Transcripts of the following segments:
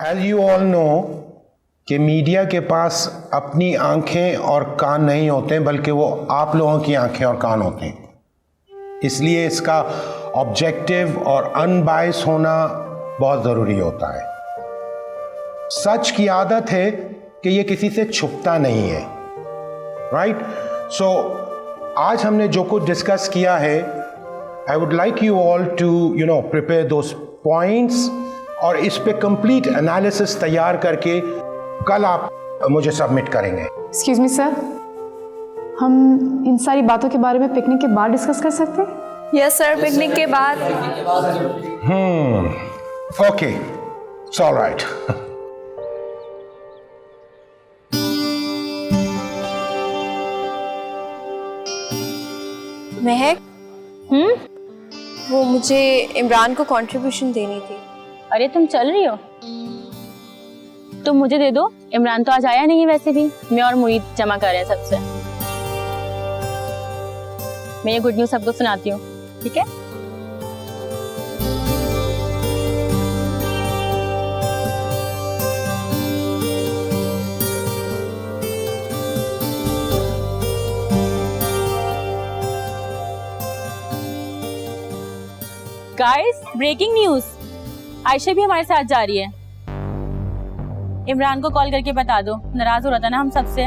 As you all know कि media के पास अपनी आंखें और कान नहीं होते बल्कि वो आप लोगों की आंखें और कान होते हैं, इसलिए इसका ऑब्जेक्टिव और अनबायस होना बहुत ज़रूरी होता है। सच की आदत है कि ये किसी से छुपता नहीं है, राइट? सो आज हमने जो कुछ डिस्कस किया है, I would like you all to prepare those points और इस पे कंप्लीट एनालिसिस तैयार करके कल आप मुझे सबमिट करेंगे। एक्सक्यूज मी सर, हम इन सारी बातों के बारे में पिकनिक के बाद डिस्कस कर सकते हैं? यस सर, पिकनिक के बाद। Okay, it's all right. महक, वो मुझे इमरान को कंट्रीब्यूशन देनी थी। अरे तुम चल रही हो? तुम मुझे दे दो, इमरान तो आज आया नहीं है। वैसे भी मैं और मुईद जमा कर रहे हैं सबसे। मैं ये गुड न्यूज़ सबको सुनाती हूँ, ठीक है? गाइस, ब्रेकिंग न्यूज़, आयशा भी हमारे साथ जा रही है। इमरान को कॉल करके बता दो, नाराज हो रहा था ना हम सबसे।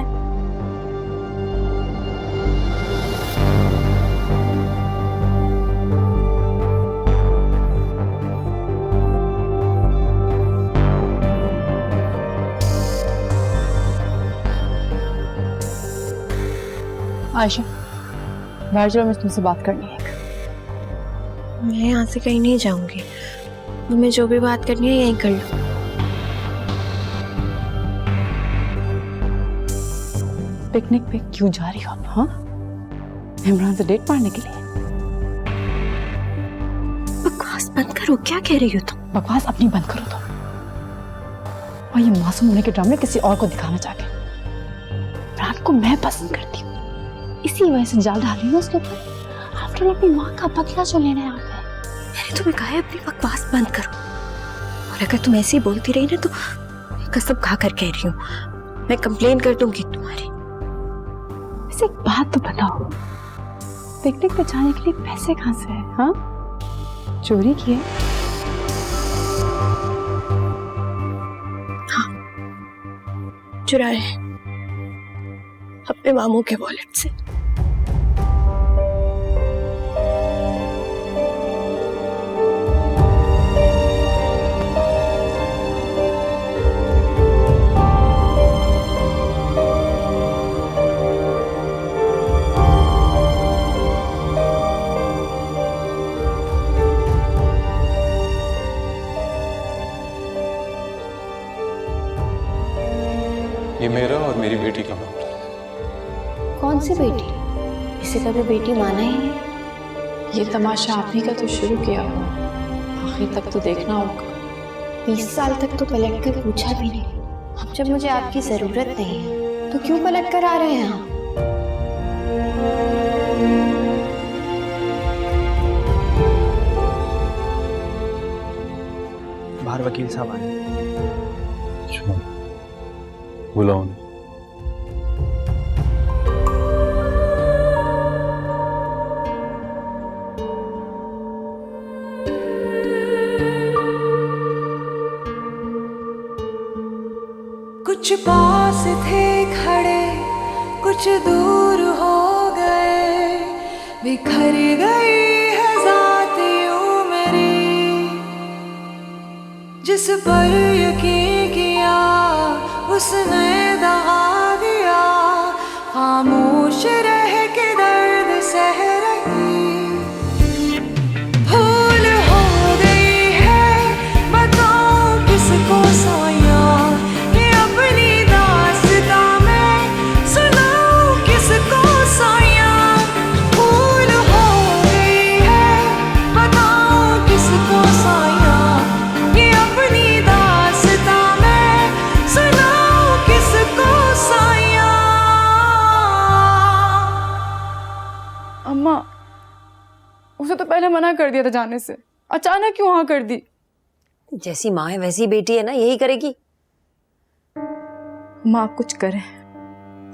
आयशा, बाहर चलो, मुझे तुमसे बात करनी है। मैं यहाँ से कहीं नहीं जाऊंगी। तुम्हें जो भी बात करनी है यहीं कर लो। पिकनिक पे क्यों जा रही हो? हाँ, इमरान से डेट मारने के लिए? बकवास बंद करो, क्या कह रही हो तुम? बकवास अपनी बंद करो तुम। और ये मासूम होने के ड्रामे किसी और को दिखाना चाहते हैं। इमरान को मैं पसंद करती हूँ, इसी वजह से जाल डाल रही हूँ उसके ऊपर। आफ्टर ऑल अपनी माँ का बदला जो लेना है यहाँ पे। मैंने तुम्हें कहा है अपनी बकवास बंद करो, और अगर तुम ऐसे ही बोलती रही ना तो कसम खा कर कह रही हूँ, मैं कंप्लेन कर दूंगी तुम्हारी। वैसे एक बात तो बताओ, पिकनिक पे जाने के लिए पैसे कहाँ से है? हाँ, चोरी किए? हाँ, चुराए हैं अपने मामू के वॉलेट से। ये मेरा और मेरी बेटी का मामला है। कौन सी बेटी? इसे कभी बेटी माना ही नहीं। ये तमाशा आपने का तो शुरू किया हो, आखिर तक तो देखना होगा। 20 साल तक तो पलट कर पूछा भी नहीं। अब जब मुझे आपकी जरूरत नहीं है तो क्यों पलट कर आ रहे हैं आप? बाहर वकील साहब आए। बुलाओ। कुछ पास थे खड़े, कुछ दूर हो गए, बिखर गई है ज़ात यूं मेरी। जिस पर यकीन किया उसने दगा दिया, खामोश रह के दर्द सह रही। भूल हो गई है, बताओ किसको साया, ये अपनी दास्तां मैं सुनाऊं किसको साया। भूल हो गई है, बताओ किसको साया, ये अपनी दास्तां मैं सुनाऊं किसको साया। अम्मा, उसे तो पहले मना कर दिया था जाने से, अचानक क्यों हाँ कर दी? जैसी माँ है वैसी बेटी है ना, यही करेगी। माँ कुछ करे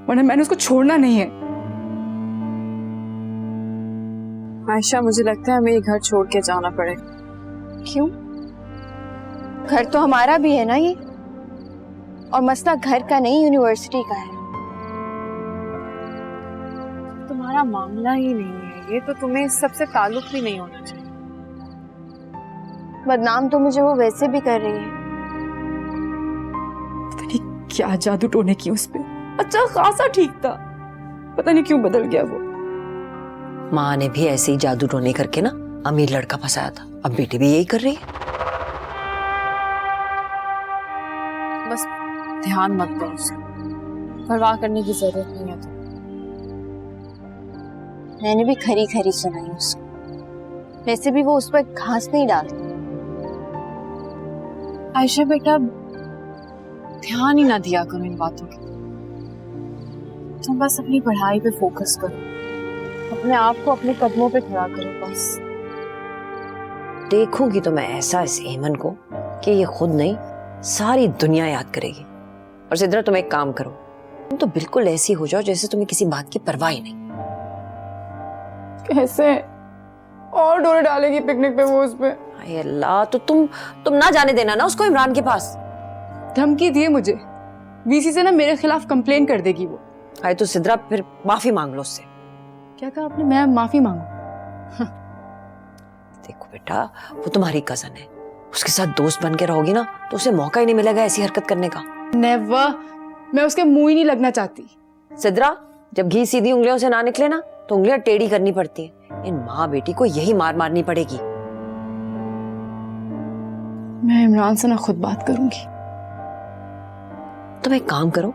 वरना मैंने उसको छोड़ना नहीं है। आयशा, मुझे लगता है हमें ये घर छोड़ के जाना पड़ेगा। क्यों? घर तो हमारा भी है ना ये, और मसला घर का नहीं यूनिवर्सिटी का है। तुम्हारा मामला ही नहीं है ये, तो तुम्हें इस सबसे ताल्लुक भी नहीं होना चाहिए। बदनाम तो मुझे वो वैसे भी कर रही है। पता नहीं क्या जादू टोने की उस पे। अच्छा खासा ठीक था, पता नहीं क्यों बदल गया वो। माँ ने भी ऐसे ही जादू टोने करके ना अमीर लड़का फंसाया था, अब बेटी भी यही कर रही है। बस ध्यान मत दो उसका, परवाह करने की जरूरत नहीं है। तो मैंने भी खरी खरी सुनाई उसको, वैसे भी वो उस पर घास नहीं डालती। आयशा बेटा, ध्यान ही ना दिया करो इन बातों की। तुम बस अपनी पढ़ाई पे फोकस करो, अपने आप को अपने कदमों पे खड़ा करो बस। देखूंगी तो मैं ऐसा इस एमन को कि ये खुद नहीं सारी दुनिया याद करेगी। और सिद्रा, तुम एक काम करो, तुम तो बिल्कुल ऐसी हो जाओ जैसे तुम्हें किसी बात की परवाह ही नहीं। कैसे और डोरे डालेगी पिकनिक पे वो उस पे। हाय अल्लाह, तो तुम ना जाने देना ना उसको इमरान के पास। धमकी दिए मुझे, वीसी से ना मेरे खिलाफ कंप्लेन कर देगी वो। हाय तो सिद्रा, फिर माफी मांग लो उससे। क्या कहा आपने? मैं माफी मांगू? देखो बेटा, वो तुम्हारी कजन है, उसके साथ दोस्त बन के रहोगी ना तो उसे मौका ही नहीं मिलेगा ऐसी हरकत करने का। नेवर, मैं उसके मुंह ही नहीं लगना चाहती। सिद्रा, जब घी सीधी उंगलियों से ना निकले ना तो उंगलियां टेढ़ी करनी पड़ती है। इन माँ बेटी को यही मार मारनी पड़ेगी। मैं इमरान से ना खुद बात करूंगी। तुम एक काम करो,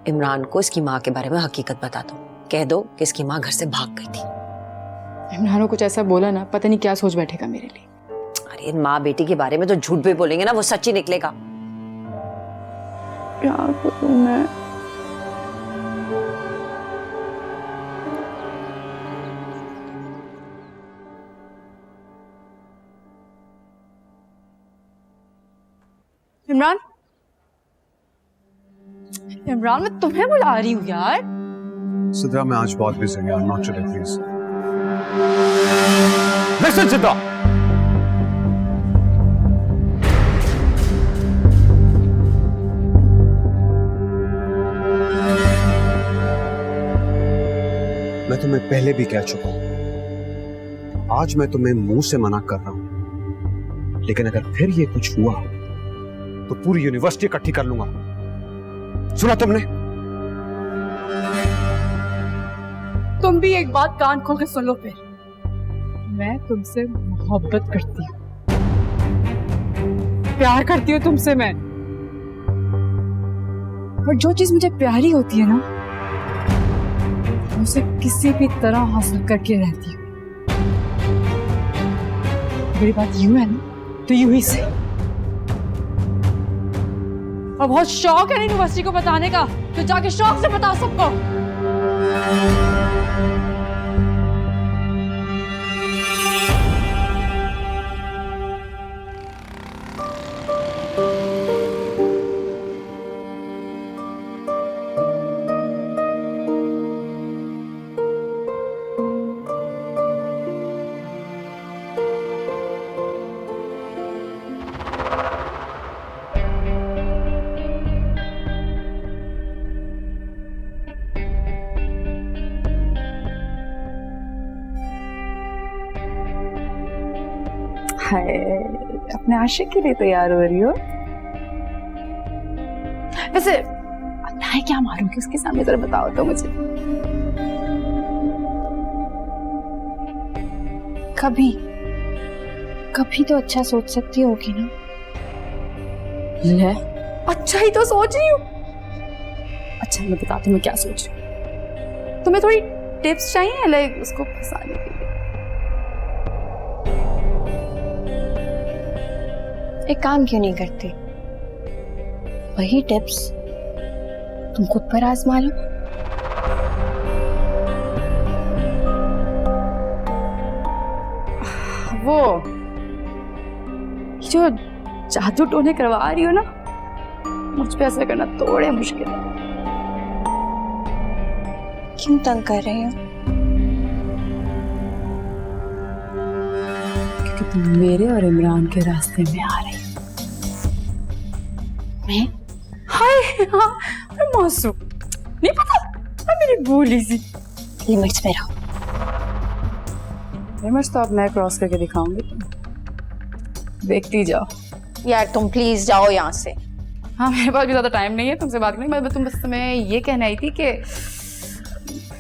इमरान को इसकी माँ के बारे में हकीकत बता दो, कह दो कि इसकी माँ घर से भाग गई थी। इमरान को कुछ ऐसा बोला ना, पता नहीं क्या सोच बैठेगा मेरे लिए। अरे इन माँ बेटी के बारे में तो झूठ भी बोलेंगे ना, वो सच ही निकलेगा। क्या करूं मैं? इमरान, इमरान, मैं तुम्हें बुला रही हूँ यार। सिद्रा, मैं आज बहुत बिजी हूँ यार, not today please. Listen Sidra, मैं तुम्हें पहले भी कह चुका हूं, आज मैं तुम्हें मुंह से मना कर रहा हूं, लेकिन अगर फिर ये कुछ हुआ तो पूरी यूनिवर्सिटी इकट्ठी कर लूंगा। सुना तुमने? तुम भी एक बात कान खोल के सुन लो फिर। मैं तुमसे मोहब्बत करती हूँ, प्यार करती हूँ तुमसे मैं। और जो चीज मुझे प्यारी होती है ना, उसे किसी भी तरह हासिल करके रहती हूँ। मेरी बात यूं है ना, तो यूं ही सही। और बहुत शौक है यूनिवर्सिटी को बताने का, तो जाके शौक से बताओ सबको। हाय, अपने आशिक के लिए तैयार हो रही हो? वैसे मैं क्या मारूंगी उसके सामने, जरा बताओ तो मुझे। कभी कभी तो अच्छा सोच सकती होगी ना। ले, अच्छा ही तो सोच रही हूँ। अच्छा, मैं बताती हूँ मैं क्या सोच रही हूँ। तुम्हें थोड़ी टिप्स चाहिए लाइक उसको फंसाने के लिए? एक काम क्यों नहीं करती, वही टिप्स तुम खुद पर आजमा लो। वो जो जादू टोने करवा रही हो ना, मुझ पे असर करना थोड़े मुश्किल है। क्यों तंग कर रहे हो? क्योंकि तुम मेरे और इमरान के रास्ते में आ रही हो। मैं? हाय हाँ, अरे मासूम, नहीं पता, मेरी भूली सी। लिमिट्स में रहो। लिमिट्स तो अब मैं क्रॉस करके दिखाऊंगी, देखती जाओ। यार तुम प्लीज जाओ यहाँ से। हाँ, मेरे पास भी ज़्यादा टाइम नहीं है तुमसे बात करने की। तुम बस तुम्हें ये कहना आई थी कि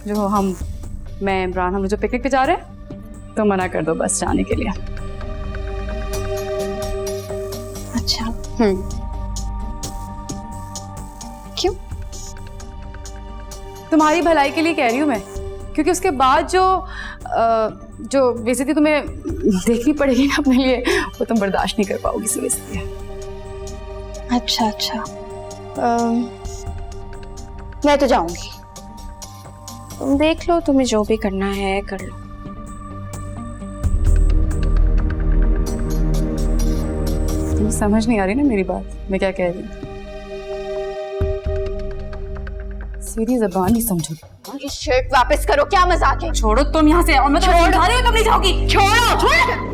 जो मैं इमरान हम जो पिकनिक पे जा रहे हैं, तो मना कर दो बस जाने के लिए। अच्छा क्यों? तुम्हारी भलाई के लिए कह रही हूँ मैं, क्योंकि उसके बाद जो बेइज्जती तुम्हें देखनी पड़ेगी ना अपने लिए, वो तुम बर्दाश्त नहीं कर पाओगी, इसलिए। अच्छा मैं तो जाऊंगी। तुम देख लो, तुम्हें जो भी करना है कर लो। तुम्हें समझ नहीं आ रही ना मेरी बात, मैं क्या कह रही हूँ? सीधी ज़बान ही समझो। ये शर्ट वापस करो, क्या मजाक है? छोड़ो तुम यहाँ से, और मैं तुम्हें समझा रही हूँ, तुम नहीं जाओगी। छोड़ो।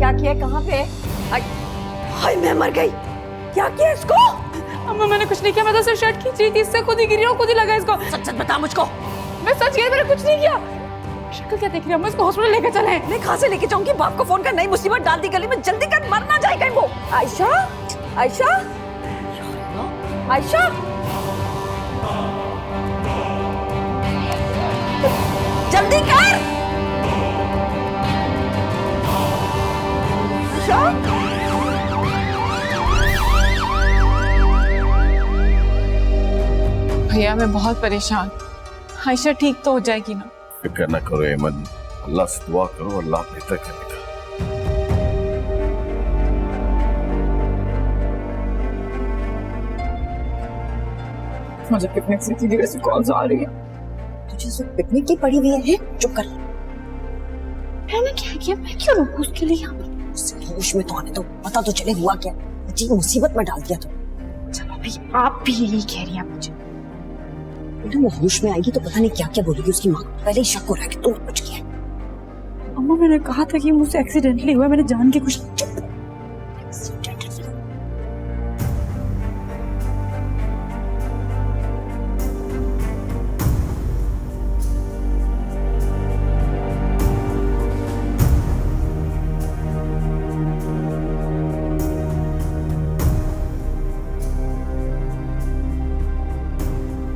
क्या किया? कहाँ पे? हाय मैं मर गई। क्या किया इसको? अम्मा मैंने कुछ नहीं किया, मैं तो सिर्फ शर्ट खींच रही थी, इससे खुद ही गिरी और खुद ही लगा इसको। सच सच बता मुझको। मैं सच कह रही, मैंने कुछ नहीं किया। शक्ल क्या देख रही हो? इसको हॉस्पिटल लेकर चले। मैं कहाँ से लेके जाऊंगी? बाप को फोन कर, नई मुसीबत डाल दी गली में, जल्दी कर, मर ना जाए कहीं वो। आयशा आयशा आयशा, जल्दी कर। आयशा भैया मैं बहुत परेशान। आयशा ठीक तो हो जाएगी ना? फिक्र न करो एमन, अल्लाह से दुआ करो, अल्लाह बेहतर करेगा। मुझे पिकनिक से सीधी वैसे कॉल्स आ रही है। तुझे सिर्फ पिकनिक की पड़ी हुई है? चुप कर। मैंने क्या किया? मैं क्यों रुकूं उसके लिए यहाँ पर? उससे होश में तो आने दो, पता तो चले हुआ क्या। अजीब मुसीबत में डाल दिया तो। चलो अभी आप भी यही कह रही हैं मुझे। वो होश में आएगी तो पता नहीं क्या क्या बोलेगी। उसकी माँ को पहले ही शक हो रहा है कि तूने कुछ किया। अम्मा मैंने कहा था कि मुझसे एक्सीडेंटली हुआ, मैंने जान के कुछ।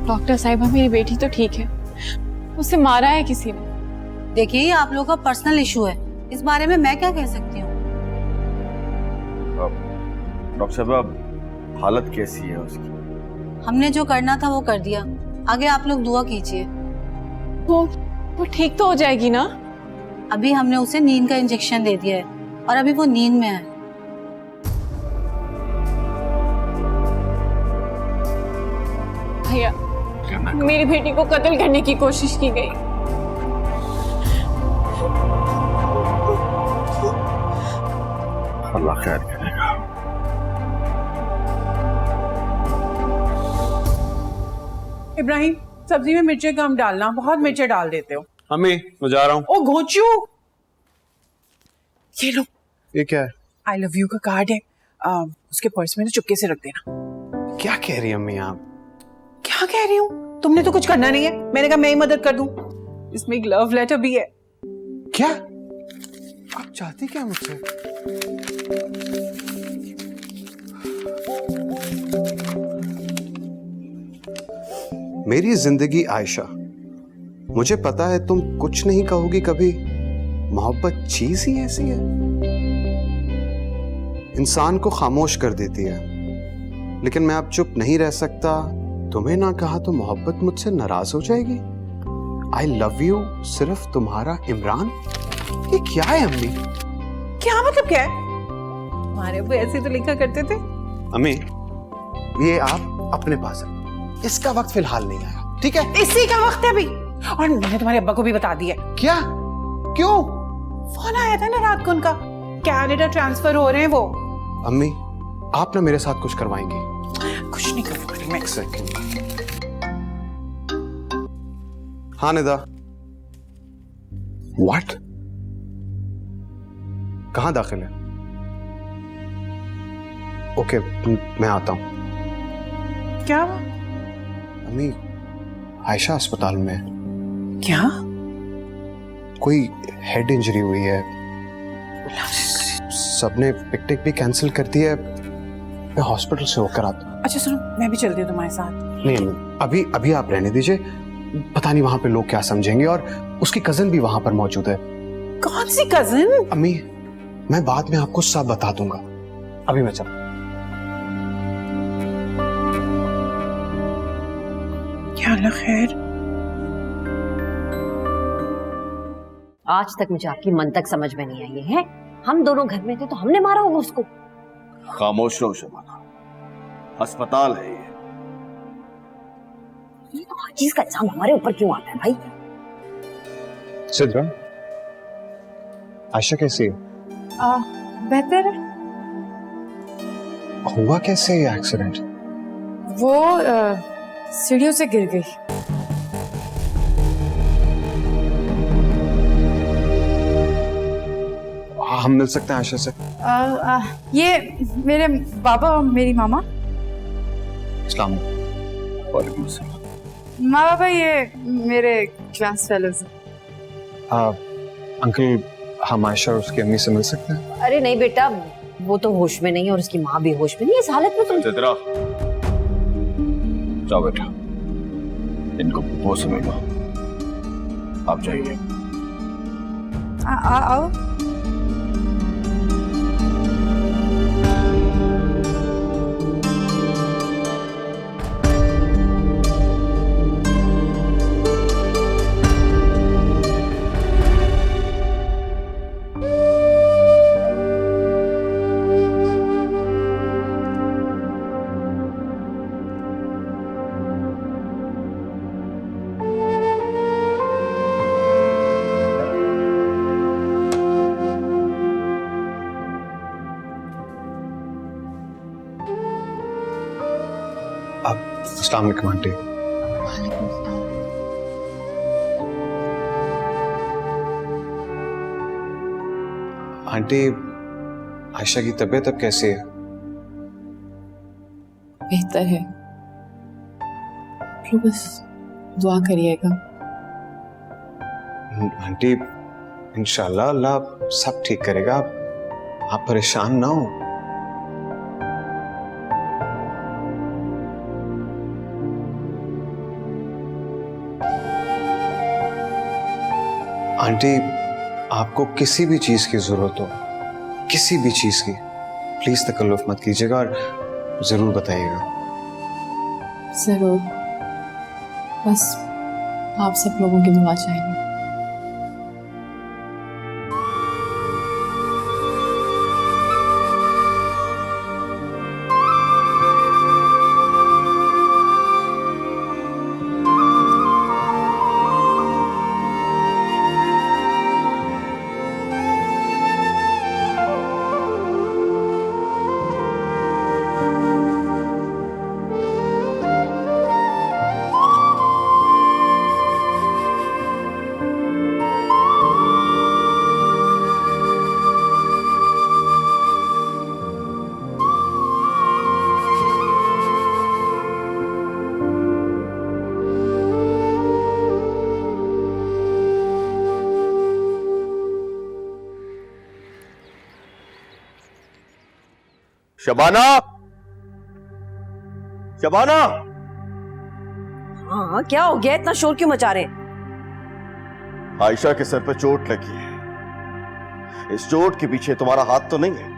डॉक्टर साहिबा मेरी बेटी तो ठीक है, उसे मारा है किसी ने। देखिए ये आप लोगों का पर्सनल इशू है, इस बारे में मैं क्या कह सकती हूँ। डॉक्टर साहब हालत कैसी है उसकी? हमने जो करना था वो कर दिया, आगे आप लोग दुआ कीजिए। वो ठीक तो हो जाएगी ना? अभी हमने उसे नींद का इंजेक्शन दे दिया है और अभी वो नींद में है। भैया मेरी बेटी को कत्ल करने की कोशिश की गई। अल्लाह खैर करेगा। इब्राहिम सब्जी में मिर्चें कम डालना, बहुत मिर्चें डाल देते हो। अम्मी मैं जा रहा हूँ। ओ घोचू, ये लो, ये क्या है? आई लव यू का कार्ड है, उसके पर्स में ना चुपके से रख देना। क्या कह रही हैं अम्मी आप? क्या कह रही हूँ? तुमने तो कुछ करना नहीं है, मैंने कहा मैं ही मदद कर दूं। इसमें एक लव लेटर भी है। क्या आप चाहती क्या मुझसे? मेरी जिंदगी आयशा, मुझे पता है तुम कुछ नहीं कहोगी कभी। मोहब्बत चीज ही ऐसी है, इंसान को खामोश कर देती है। लेकिन मैं अब चुप नहीं रह सकता। तुम्हें ना कहा तो मोहब्बत मुझसे नाराज हो जाएगी। आई लव यू सिर्फ तुम्हारा इमरान। ये क्या है अम्मी? क्या मतलब क्या है? हमारे अब्बू ऐसे तो लिखा करते थे। अम्मी, ये आप अपने पास रखो, इसका वक्त फिलहाल नहीं आया, ठीक है? इसी का वक्त है अभी। और मैंने तुम्हारे अब्बा को भी बता दिया। क्या? क्यों? फोन आया था ना रात को उनका, कनाडा ट्रांसफर हो रहे हैं वो। अम्मी, आप ना मेरे साथ कुछ करवाएंगी? कुछ नहीं करूंगी मैं। एक सेकंड। हाँ निदा। व्हाट? कहाँ दाखिल है? ओके, मैं आता हूं। क्या? अम्मी, आयशा अस्पताल में है। क्या? कोई हेड इंजरी हुई है। सबने पिकनिक भी कैंसिल कर दी है। मैं हॉस्पिटल से होकर आता हूँ। अच्छा सुनो, मैं भी चलती हूँ तुम्हारे साथ। नहीं, अभी आप रहने दीजिए। पता नहीं वहां पे लोग क्या समझेंगे। और उसकी कजन भी वहां पर मौजूद है। कौन सी कजन? अम्मी, मैं बाद में आपको सब बता दूंगा। अभी मैं चल। क्या अल्लाह खैर। आज तक मुझे आपकी मंतक समझ में नहीं आई है। हम दोनों घर में थे तो हमने मारा होगा उसको। खामोश रहो शबाना, अस्पताल है ये। तो हर चीज का इल्जाम हमारे ऊपर क्यों आता है भाई? सिद्रा, आयशा कैसी है? बेहतर है। हुआ कैसे ये एक्सीडेंट? वो सीढ़ियों से गिर गई। हम मिल सकते हैं आयशा से? ये मेरे बाबा और मेरी मामा। अस्सलाम वालेकुम। माँ बाबा ये मेरे क्लास फेलोज हैं। अंकल, हम आयशा और उसकी अम्मी से मिल सकते हैं? अरे नहीं बेटा, वो तो होश में नहीं और उसकी माँ भी होश में नहीं। इस हालत में तुम चित्रा, जाओ बेटा, इनको वो समझ लो। आप जाइए। आओ। अस्सलाम वालेकुम आंटी। आंटी, आयशा की तबीयत अब कैसी है? बेहतर है, तो बस दुआ करिएगा। आंटी, इंशाल्लाह अल्लाह सब ठीक करेगा। आप परेशान ना हो। आंटी, आपको किसी भी चीज की जरूरत हो, किसी भी चीज की, प्लीज तकल्लुफ मत कीजिएगा और जरूर बताइएगा। जरूर, बस आप सब लोगों की दुआ चाहिए। शबाना, शबाना, हाँ क्या हो गया, इतना शोर क्यों मचा रहे हैं? आयशा के सर पे चोट लगी है। इस चोट के पीछे तुम्हारा हाथ तो नहीं है?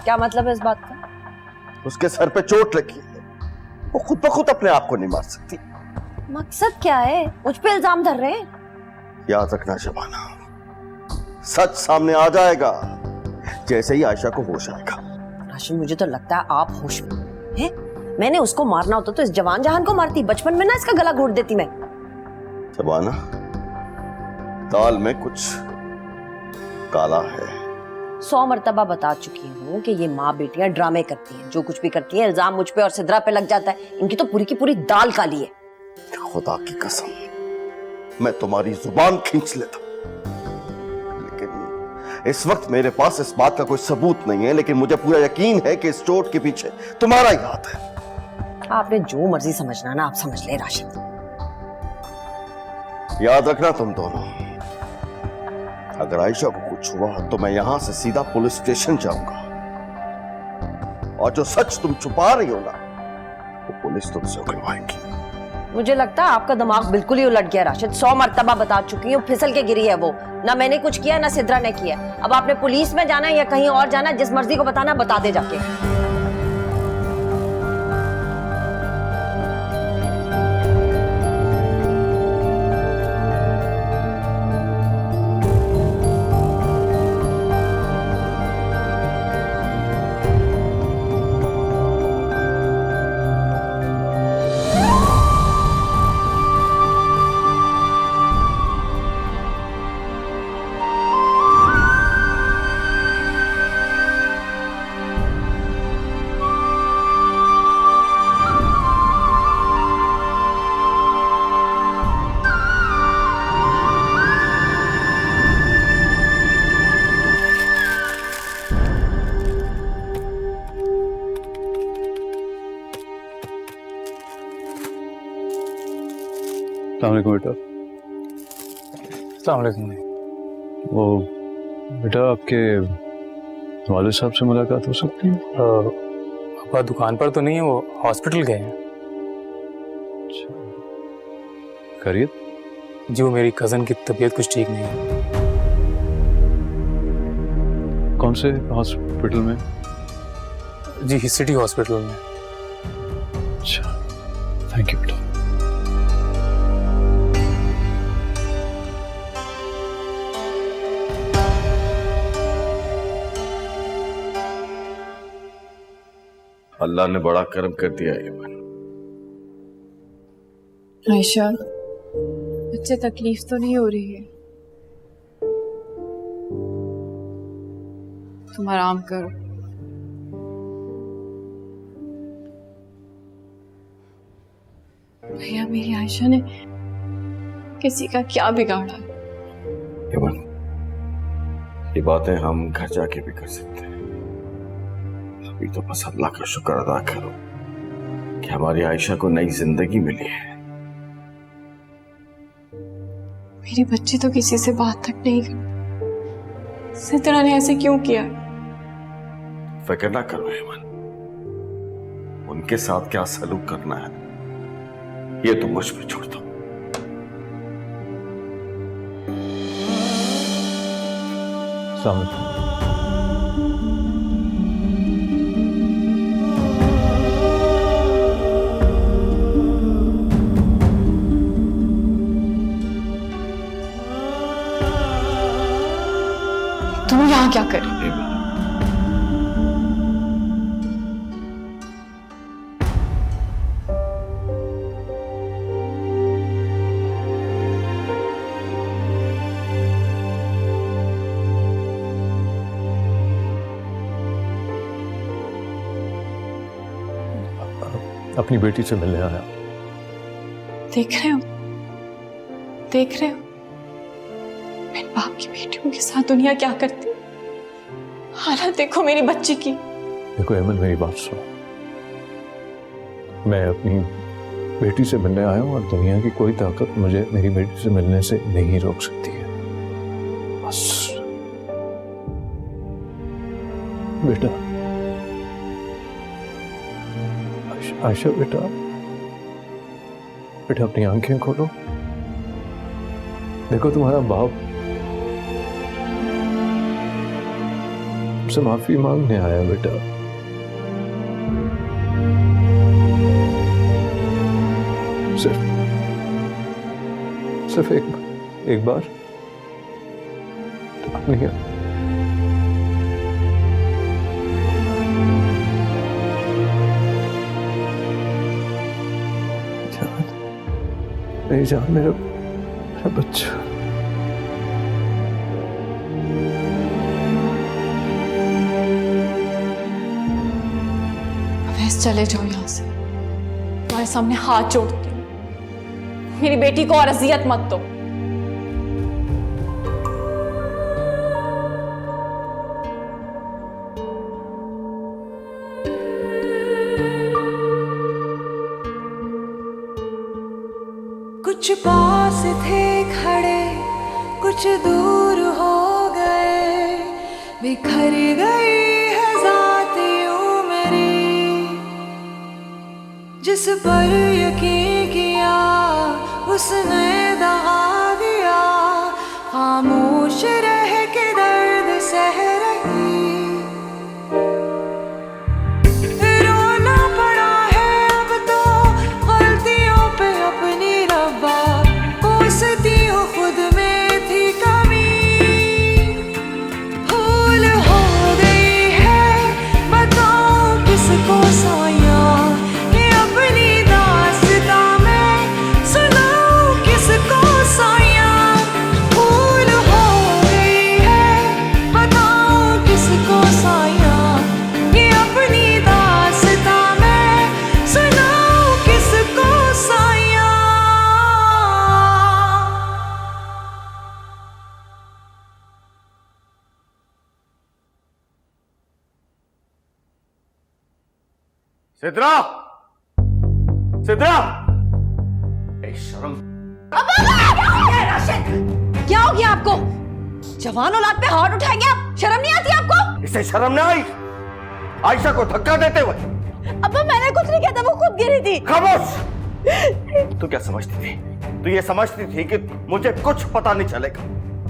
क्या मतलब है इस बात का? उसके सर पे चोट लगी है, वो खुद ब खुद अपने आप को नहीं मार सकती। मकसद क्या है? मुझ पे इल्जाम धर रहे हैं? याद रखना शबाना, सच सामने आ जाएगा जैसे ही आयशा को होश आएगा। राशिद, मुझे तो लगता है आप होश में हैं। मैंने उसको मारना होता तो इस जवान जहान को मारती, बचपन में ना इसका गला घोट देती मैं। शबाना, दाल में कुछ काला है। 100 मर्तबा बता चुकी हूँ कि ये माँ बेटियां ड्रामे करती हैं, जो कुछ भी करती हैं इल्जाम मुझ पे और सिद्रा पे लग जाता है। इनकी तो पूरी की पूरी दाल काली है। खुदा की कसम, मैं तुम्हारी जुबान खींच लेता, लेकिन इस वक्त मेरे पास इस बात का कोई सबूत नहीं है, लेकिन मुझे पूरा यकीन है कि इस चोट के पीछे तुम्हारा ही हाथ है। आपने जो मर्जी समझना ना आप समझ ले राशिद। याद रखना तुम दोनों, अगर आयशा को कुछ हुआ तो मैं यहां से सीधा पुलिस स्टेशन जाऊंगा, और जो सच तुम छुपा रही हो ना, वो पुलिस तुमसे उगलवाएगी। मुझे लगता है आपका दिमाग बिल्कुल ही उलट गया राशिद। 100 मर्तबा बता चुकी हूँ, फिसल के गिरी है वो। ना मैंने कुछ किया ना सिद्रा ने किया। अब आपने पुलिस में जाना है या कहीं और जाना, जिस मर्जी को बताना बता दे जाके। अस्सलाम वालेकुम बेटा। अस्सलाम वालेकुम। वो बेटा, आपके वालिद साहब से मुलाकात हो सकती है? पापा दुकान पर तो नहीं है, वो हॉस्पिटल गए हैं। खैरियत? जी, वो मेरी कज़न की तबीयत कुछ ठीक नहीं है। कौन से हॉस्पिटल में? जी, सिटी हॉस्पिटल में। अच्छा, थैंक यू बेटा। अल्लाह ने बड़ा करम कर दिया है। आयशा, बच्चे तकलीफ तो नहीं हो रही है? तुम आराम करो। भैया, मेरी आयशा ने किसी का क्या बिगाड़ा? ये बातें हम घर जाके भी कर सकते हैं। अभी तो बस अल्लाह का शुक्र अदा करो कि हमारी आयशा को नई जिंदगी मिली है। मेरी बच्ची तो किसी से बात तक नहीं करती। सिद्रा ने ऐसे क्यों किया? फिक्र ना करो हेमन, उनके साथ क्या सलूक करना है ये तो मुझ पे छोड़ दो। तुम यहाँ क्या कर रहे हो? अपनी बेटी से मिलने आया। देख रहे हो, देख रहे हो मेरे बाप की बेटियों के साथ दुनिया क्या करती है। हालत देखो मेरी बच्ची की। देखो अमन, मेरी बात सुनो। मैं अपनी बेटी से मिलने आया हूँ और दुनिया की कोई ताकत मुझे मेरी बेटी से मिलने से नहीं रोक सकती है। बस बेटा, आयशा बेटा, बेटा अपनी आंखें खोलो। देखो तुम्हारा बाप तुमसे माफी मांगने आया बेटा। सिर्फ एक बार नहीं। मेरी जान, मेरा बच्चा। अवैस चले जाओ यहाँ से, तुम्हारे सामने हाथ जोड़ती हूँ, मेरी बेटी को और अजियत मत दो। कुछ पास थे खड़े, कुछ दूर हो गए, बिखर गई है ज़ात यूं मेरी। जिस पर यकीन किया उसने दगा दिया, खामोश रह के दर्द सह रही। रोना पड़ा है अब तो गलतियों पे अपनी, रब्बा कोसती हूँ खुद में थी कमी। भूल हो गई है बताऊँ किसको साया, ये अपनी दास्तां मैं सुनाऊँ किसको साया। भूल हो गई है बताऊँ किसको साया, ये अपनी दास्तां मैं सुनाऊँ किसको साया। सिद्रा, सिद्रा, शर्म। क्या हो गया आपको? जवान औलाद पे हाथ उठाएंगे आप? शर्म नहीं आती आपको? इसे शर्म ना आई आयशा को धक्का देते हुए? अब्बा मैंने कुछ नहीं किया था, वो खुद गिरी थी। खामोश। तू क्या समझती थी? तू ये समझती थी कि मुझे कुछ पता नहीं चलेगा?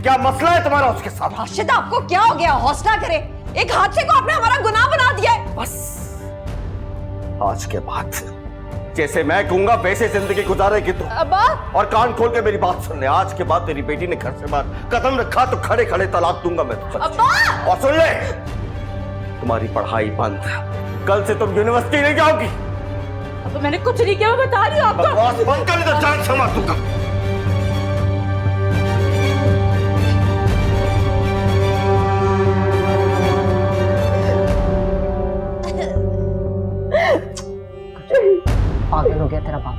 क्या मसला है तुम्हारा उसके साथ? राशिद आपको क्या हो गया? हौसला करे, एक हादसे को आपने हमारा गुनाह बना दिया है। बस आज के बाद जैसे मैं कहूंगा वैसे जिंदगी गुजारेगी तू। अब्बा, और कान खोल के मेरी बात सुन ले, आज के बाद तेरी बेटी ने घर से बाहर कदम रखा तो खड़े खड़े तलाक दूंगा मैं तुझे। अब्बा! और सुन ले, तुम्हारी पढ़ाई बंद, कल से तुम यूनिवर्सिटी नहीं जाओगी। अब्बा मैंने कुछ नहीं किया, मैं बता रही हूँ आपको। बकवास बंद कर, तो जान से मार दूंगा। पागल हो गया तेरा बाप।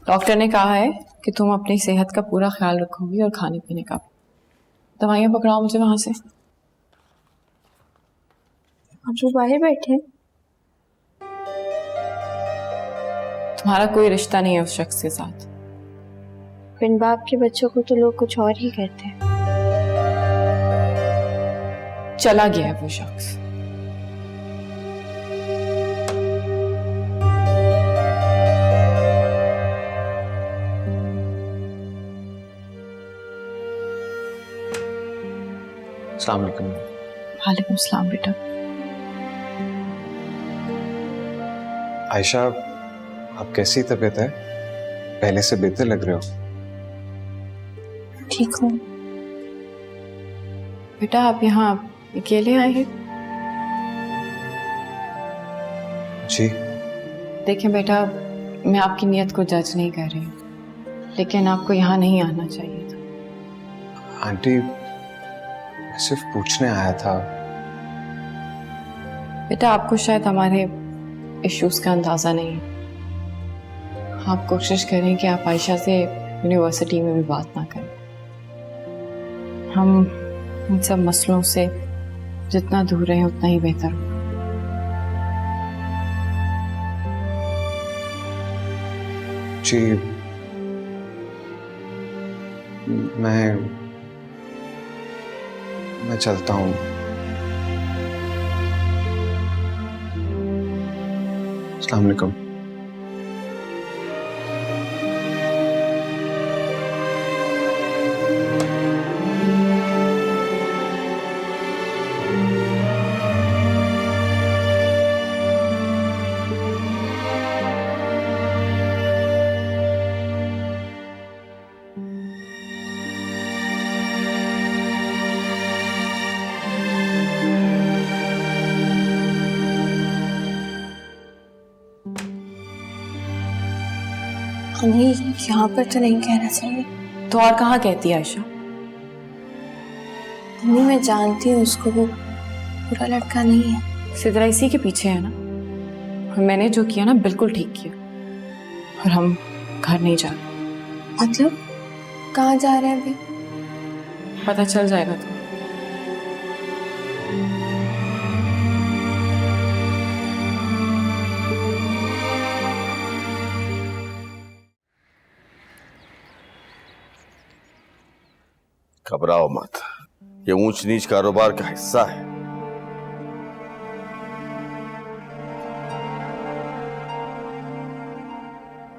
डॉक्टर ने कहा है कि तुम अपनी सेहत का पूरा ख्याल रखोगी और खाने पीने का। दवाइयाँ पकड़ाओ मुझे वहां से। आप जो बाहर बैठे, तुम्हारा कोई रिश्ता नहीं है उस शख्स के साथ। बिन बाप के बच्चों को तो लोग कुछ और ही कहते हैं। चला गया है वो शख्स। अस्सलाम वालेकुम। वालेकुम सलाम बेटा। आयशा, आप कैसी तबीयत है? पहले से बेहतर लग रहे हो। ठीक हूँ बेटा। आप यहाँ अकेले आए हैं? जी। देखें बेटा, मैं आपकी नीयत को जज नहीं कर रही हूँ, लेकिन आपको यहाँ नहीं आना चाहिए था। आंटी, मैं सिर्फ पूछने आया था। बेटा आपको शायद हमारे इश्यूज का अंदाजा नहीं है। आप कोशिश करें कि आप आयशा से यूनिवर्सिटी में भी बात ना करें। हम इन सब मसलों से जितना दूर रहें उतना ही बेहतर होगा। जी, मैं चलता हूँ। अस्सलाम वालेकुम। नहीं, यहाँ पर तो नहीं कहना चाहिए। तो और कहाँ कहती है आयशा? मम्मी मैं जानती हूँ उसको, वो बुरा लड़का नहीं है। सिद्रा इसी के पीछे है ना, और मैंने जो किया ना बिल्कुल ठीक किया। और हम घर नहीं जा रहे। मतलब कहाँ जा रहे हैं अभी? पता चल जाएगा तो। घबराओ मत, ये ऊंच नीच कारोबार का हिस्सा है।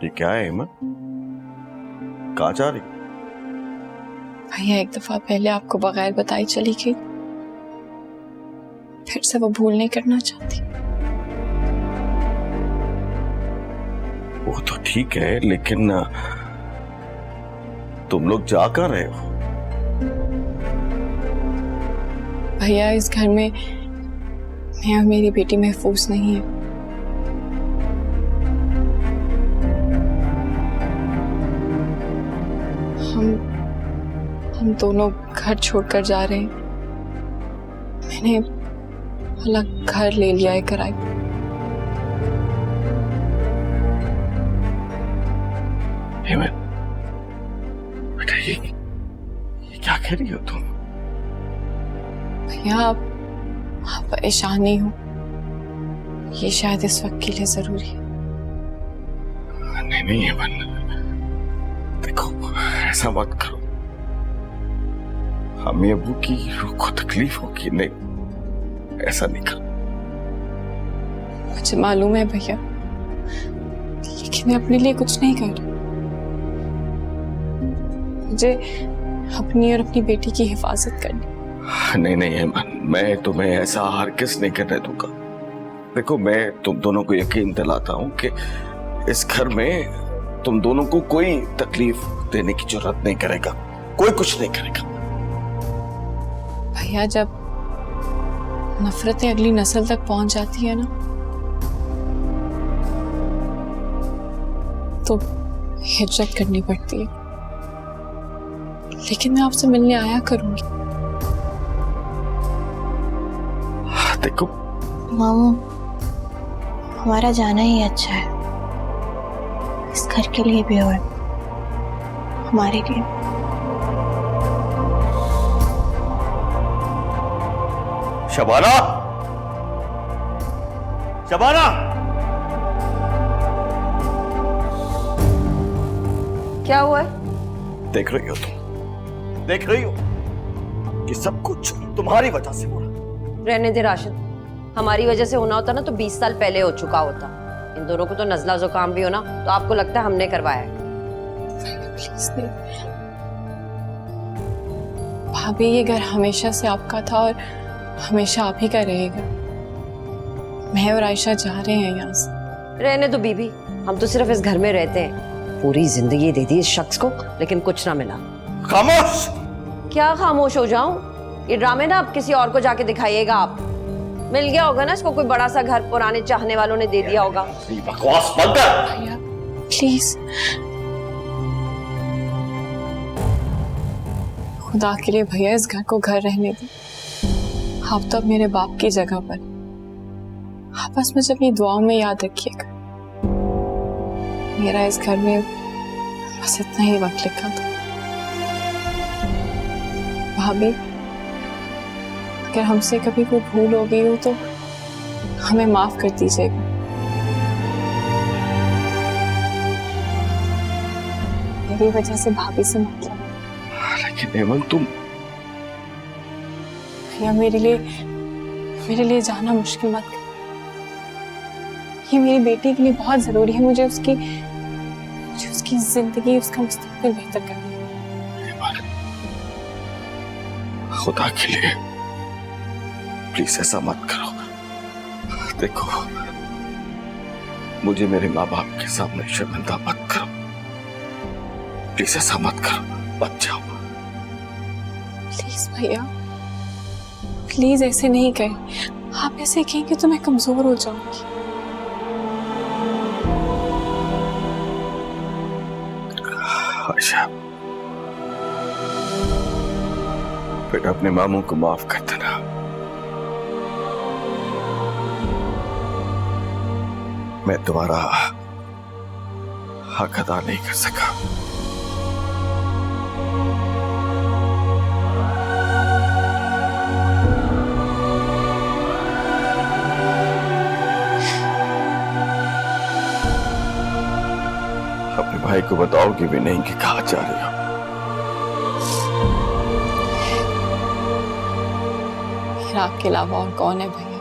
ये क्या है हेमंत? कहाँ जा रही? भैया एक दफा पहले आपको बगैर बताई चली गई, फिर से वो भूल नहीं करना चाहती। वो तो ठीक है, लेकिन तुम लोग जा कहाँ रहे हो? भैया इस घर में मैं और मेरी बेटी महफूज नहीं है। हम दोनों घर छोड़कर जा रहे हैं। मैंने अलग घर ले लिया है किराए पर। बेटा ये क्या कह रही हो तुम? भैया आप परेशान नहीं हो, ये शायद इस वक्त के लिए जरूरी है। नहीं हेमंत, देखो ऐसा मत करो। हमें अबू की रूह को तकलीफ होगी। नहीं, ऐसा नहीं करो। मुझे मालूम है भैया, लेकिन मैं अपने लिए कुछ नहीं कर रही। मुझे अपनी और अपनी बेटी की हिफाजत करनी। नहीं हेमंत, मैं तुम्हें ऐसा हरगिज़ नहीं करने दूंगा। देखो मैं तुम दोनों को यकीन दिलाता हूं कि इस घर में तुम दोनों को कोई तकलीफ देने की जरूरत नहीं करेगा, कोई कुछ नहीं करेगा। भैया जब नफरतें अगली नस्ल तक पहुंच जाती है ना, तो हिजरत करनी पड़ती है। लेकिन मैं आपसे मिलने आया करूंगी। देखो मामू, हमारा जाना ही अच्छा है, इस घर के लिए भी और हमारे लिए। शबाना, शबाना, क्या हुआ है? देख रही हो तुम? देख रही हो कि सब कुछ तुम्हारी वजह से हो रहा? रहने दे राशिद, हमारी वजह से होना होता ना तो 20 साल पहले हो चुका होता। इन दोनों को तो नजला जुकाम भी हो ना, तो आपको लगता है हमने करवाया है? प्लीज नहीं भाभी, ये घर हमेशा से आपका था और हमेशा आप ही का रहेगा। मैं और आयशा जा रहे हैं यहाँ से। रहने दो बीबी, हम तो सिर्फ इस घर में रहते हैं। पूरी जिंदगी दे दी इस शख्स को, लेकिन कुछ ना मिला। खामोश! क्या खामोश हो जाऊं? ये ड्रामे ना अब किसी और को जाके दिखाइएगा आप। मिल गया होगा ना इसको कोई बड़ा सा घर, पुराने चाहने वालों ने दे दिया होगा। बकवास बंद कर। भैया प्लीज, खुदा के लिए भैया इस घर को घर रहने दो। आप तो अब मेरे बाप की जगह पर। आप बस मुझे अपनी दुआओं में याद रखिएगा। मेरा इस घर में बस इतना ही वक्त लिखा था। भाभी, अगर हमसे कभी कोई भूल हो गई हो तो हमें माफ कर दीजिएगा। मेरी वजह से भाभी से मतलब। लेकिन हेमंत भैया मेरे लिए जाना मुश्किल मत कर। ये मेरी बेटी के लिए बहुत जरूरी है। मुझे उसकी जिंदगी, उसका मुस्तकबिल बेहतर करना है। खुदा के लिए प्लीज ऐसा मत करो। देखो, मुझे मेरे माँ बाप के सामने शर्मिंदा मत करो। प्लीज ऐसा मत करो, मत जाओ। प्लीज भैया, प्लीज ऐसे नहीं कहें। आप ऐसे कहेंगे तो मैं कमजोर हो जाऊंगी। आयशा, बेटा अपने मामू को माफ कर देना। मैं तुम्हारा हक अदा नहीं कर सका। अपने भाई को बताओगे भी नहीं कि कहाँ जा रही हो। मेरा आपके अलावा और कौन है भैया?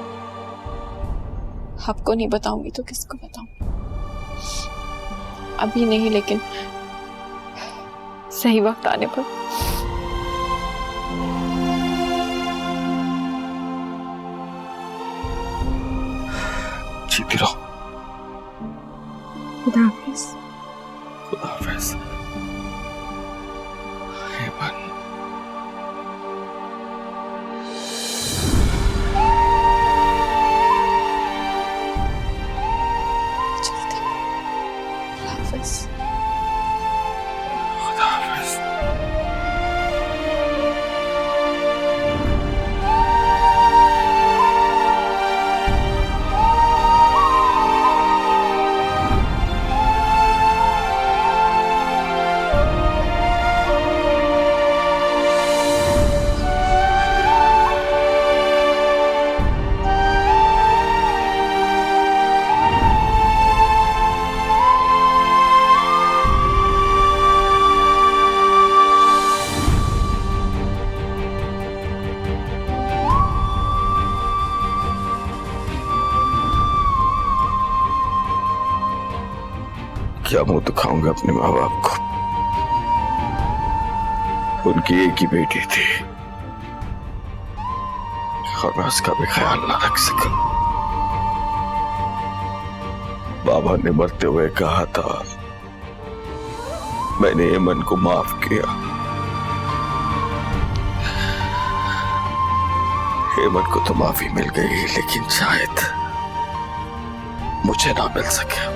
आपको नहीं बताऊंगी तो किसको बताऊंगी? अभी नहीं, लेकिन सही वक्त आने पर। जीती रहो। खुदा हाफिज। खुदा हाफिज। हेमन, खुदा हाफिज। क्या मुंह दिखाऊंगा अपने माँ बाप को? उनकी एक ही बेटी थी और मैं उसका भी ख्याल ना रख सका। बाबा ने मरते हुए कहा था, मैंने हेमन को माफ किया। हेमन को तो माफी मिल गई, लेकिन शायद मुझे ना मिल सके।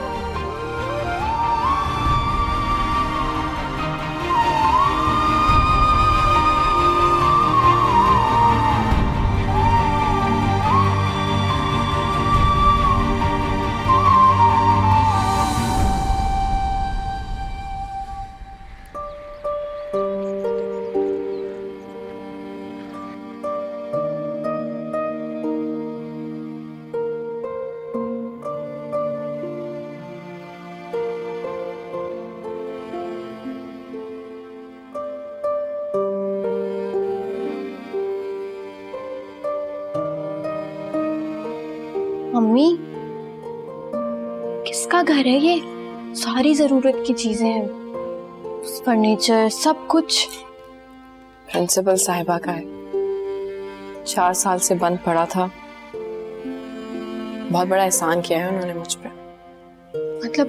मम्मी, किसका घर है ये? सारी जरूरत की चीजें हैं, फर्नीचर, सब कुछ। प्रिंसिपल साहिबा का है। 4 साल से बंद पड़ा था। बहुत बड़ा एहसान किया है उन्होंने मुझ पर। मतलब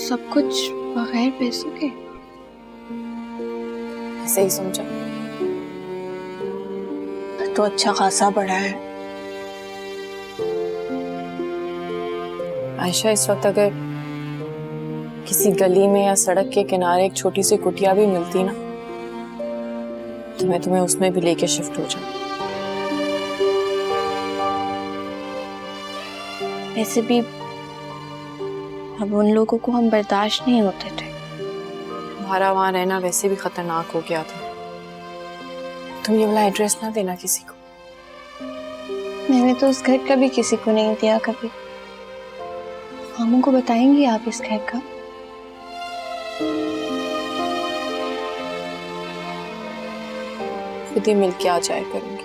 सब कुछ बगैर पैसों के? ऐसे ही समझा। तो अच्छा खासा बड़ा है। आयशा, इस वक्त अगर किसी गली में या सड़क के किनारे एक छोटी सी कुटिया भी मिलती ना, तो मैं तुम्हें उसमें भी लेके शिफ्ट हो जाऊं। वैसे भी अब उन लोगों को हम बर्दाश्त नहीं होते थे। तुम्हारा वहां रहना वैसे भी खतरनाक हो गया था। तुम ये वाला एड्रेस ना देना किसी को। मैंने तो उस घर का भी किसी को नहीं दिया कभी। मामू को बताएंगी आप इस घर का? खुद ही मिल के आ जाया करूंगी।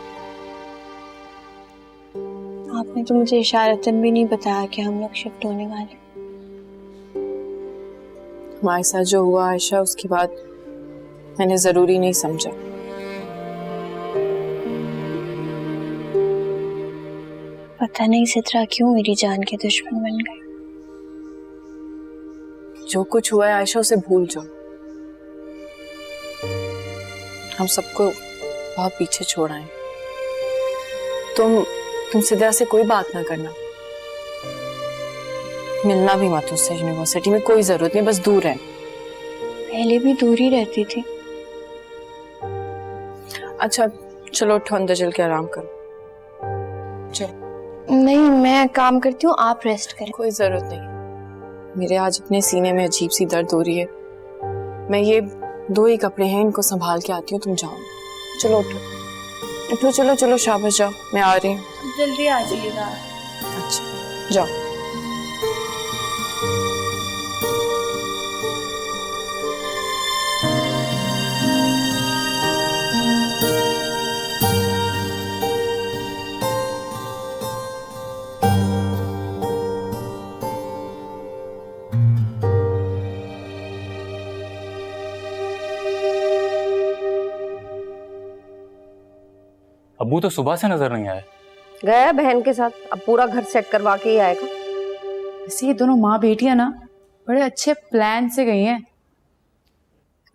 आपने तो मुझे इशारतन भी नहीं बताया कि हम लोग शिफ्ट होने वाले। हमारे साथ जो हुआ आयशा, उसके बाद मैंने जरूरी नहीं समझा। पता नहीं सित्रा क्यों मेरी जान के दुश्मन बन गए। जो कुछ हुआ है आयशा, उसे भूल जाओ। हम सबको बहुत पीछे छोड़ आए। तुम सिद्रा से कोई बात ना करना, मिलना भी मत उससे। यूनिवर्सिटी में कोई जरूरत नहीं, बस दूर है। पहले भी दूर ही रहती थी। अच्छा चलो उठो, अंदर चल के आराम करो। चलो। नहीं, मैं काम करती हूँ, आप रेस्ट करें। कोई जरूरत नहीं, मेरे आज अपने सीने में अजीब सी दर्द हो रही है। मैं ये 2 ही कपड़े हैं, इनको संभाल के आती हूँ, तुम जाओ। चलो उठो उठो, चलो चलो शाबाश, जाओ, मैं आ रही हूँ। जल्दी आ जाइएगा। अच्छा जाओ। अब्बू तो सुबह से नजर नहीं आए। गया बहन के साथ, अब पूरा घर सेट करवा के ही आएगा। ये दोनों माँ बेटियां ना बड़े अच्छे प्लान से गई हैं।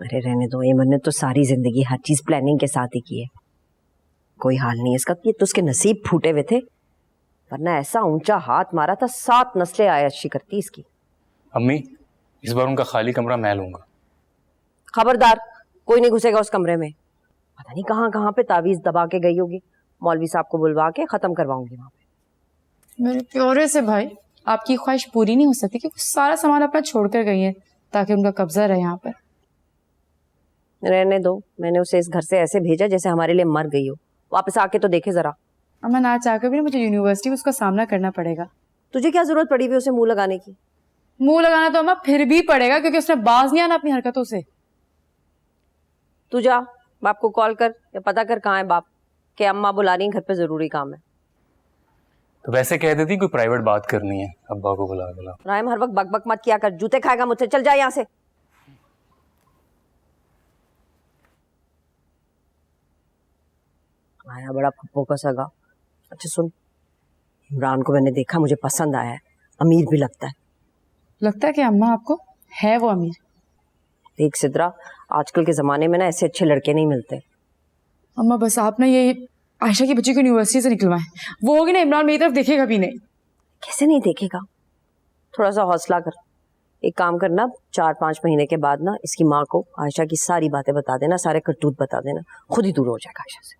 अरे रहने दो, एमन ने तो सारी जिंदगी हर चीज प्लानिंग के साथ ही की है। कोई हाल नहीं है इसका कि तो उसके नसीब फूटे हुए थे, वरना ऐसा ऊंचा हाथ मारा था 7 नस्लें आयशी करती इसकी। अम्मी, इस बार उनका खाली कमरा मैं लूंगा। खबरदार, कोई नहीं घुसेगा उस कमरे में। पता नहीं कहाँ कहाँ पे तावीज दबा के गई होगी। मौलवी साहब को बुलवा के खत्म करवाऊंगी वहां पे। मेरे प्यारे से भाई, आपकी ख्वाहिश पूरी नहीं हो सकती कि सारा सामान अपना छोड़कर गई है ताकि उनका कब्जा रहे यहाँ पर। रहने दो, मैंने उसे इस घर से ऐसे भेजा जैसे हमारे लिए मर गई हो। वापस आके तो देखे जरा। अम्मा ना चाहकर भी मुझे यूनिवर्सिटी में उसका सामना करना पड़ेगा। तुझे क्या जरूरत पड़ी हुई उसे मुंह लगाने की? मुंह लगाना तो अम्मा फिर भी पड़ेगा क्योंकि उसने बाज नहीं आना अपनी हरकतों से। तू जा, बाप को कॉल कर या पता कर कहाँ है बाप, कि अम्मा बुला रही, घर पे जरूरी काम है। तो वैसे कह देती कोई प्राइवेट बात करनी है, अब्बा को बुला बुला। रायम हर वक्त बकबक मत किया कर, जूते खाएगा मुझसे। चल जा यहाँ से। आया बड़ा पप्पो का सगा। अच्छा सुन, इमरान को मैंने देखा, मुझे पसंद आया है, अमीर भी लगता है। लगता है कि अम्मा आपको है वो अमीर? देख सिद्रा, आजकल के जमाने में ना ऐसे अच्छे लड़के नहीं मिलते। अम्मा बस आप ना ये आयशा की बच्ची को यूनिवर्सिटी से निकलवाएं। वो होगी ना, इमरान मेरी तरफ देखेगा भी नहीं। कैसे नहीं देखेगा? थोड़ा सा हौसला कर। एक काम करना, 4-5 महीने के बाद ना इसकी माँ को आयशा की सारी बातें बता देना, सारे करतूत बता देना, खुद ही दूर हो जाएगा आयशा से।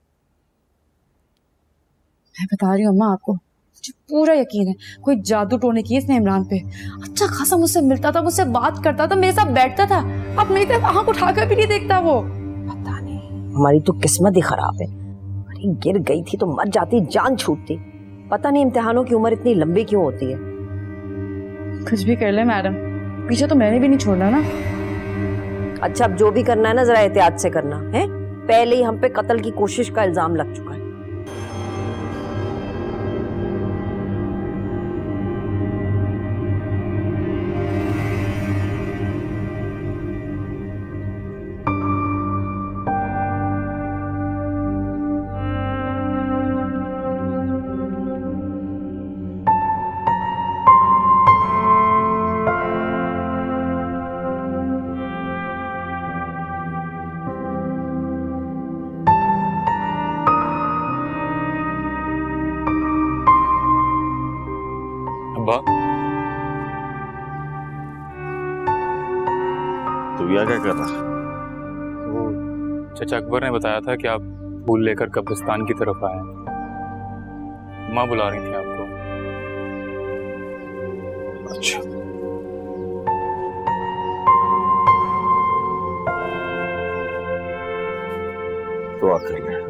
मैं बता रही हूँ अम्मा आपको, मुझे पूरा यकीन है कोई जादू टोने की इसने इमरान पे। अच्छा खासा मुझसे मिलता था, मुझसे बात करता था, मेरे साथ बैठता था। अब मेरी तरफ आंख उठाकर भी नहीं देखता वो। पता नहीं, हमारी तो किस्मत ही खराब है। अरे गिर गई थी तो मर जाती, जान छूटती। पता नहीं इम्तिहानों की उम्र इतनी लंबी क्यों होती है। कुछ भी कर ले मैडम, पीछे तो मैंने भी नहीं छोड़ना ना। अच्छा अब जो भी करना है ना जरा एहतियात से करना है। पहले ही हम पे कत्ल की कोशिश का इल्जाम लग चुका है। अब्बा, तू यहाँ क्या कर रहा? वो चाचा अकबर ने बताया था कि आप फूल लेकर कब्रिस्तान की तरफ आए हैं। माँ बुला रही थी आपको। अच्छा, दुआ कर ले।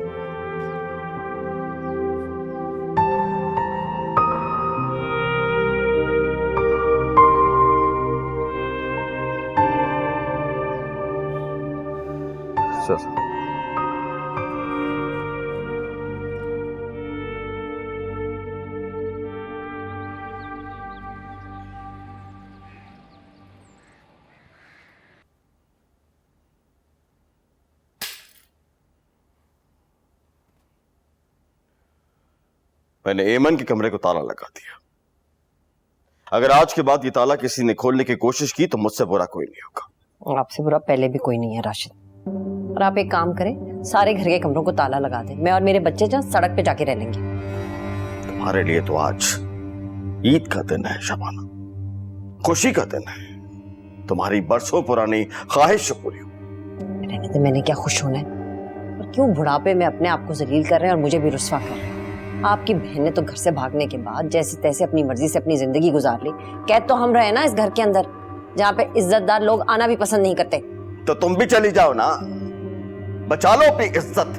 सर मैंने एमन के कमरे को ताला लगा दिया। अगर आज के बाद ये ताला किसी ने खोलने की कोशिश की तो मुझसे बुरा कोई नहीं होगा। आपसे बुरा पहले भी कोई नहीं है राशिद। और आप एक काम करें, सारे घर के कमरों को ताला लगा दें। मैं और मेरे बच्चे जहाँ सड़क पे जाके रह लेंगे। तुम्हारे लिए तो आज ईद का दिन है शबाना, खुशी का दिन है। तुम्हारी बरसों पुरानी ख्वाहिश पूरी हो। रहने दे, मैंने क्या खुश होना है? और क्यों बुढ़ापे में अपने आप को जलील कर रहे हैं और मुझे भी रुस्वा कर रहे हैं? आपकी बहन ने तो घर से भागने के बाद जैसे तैसे अपनी मर्जी से अपनी जिंदगी गुजार ली। कैद तो हम रहे ना इस घर के अंदर, जहाँ पे इज्जतदार लोग आना भी पसंद नहीं करते। तो तुम भी चली जाओ ना, बचा लो अपनी इज्जत।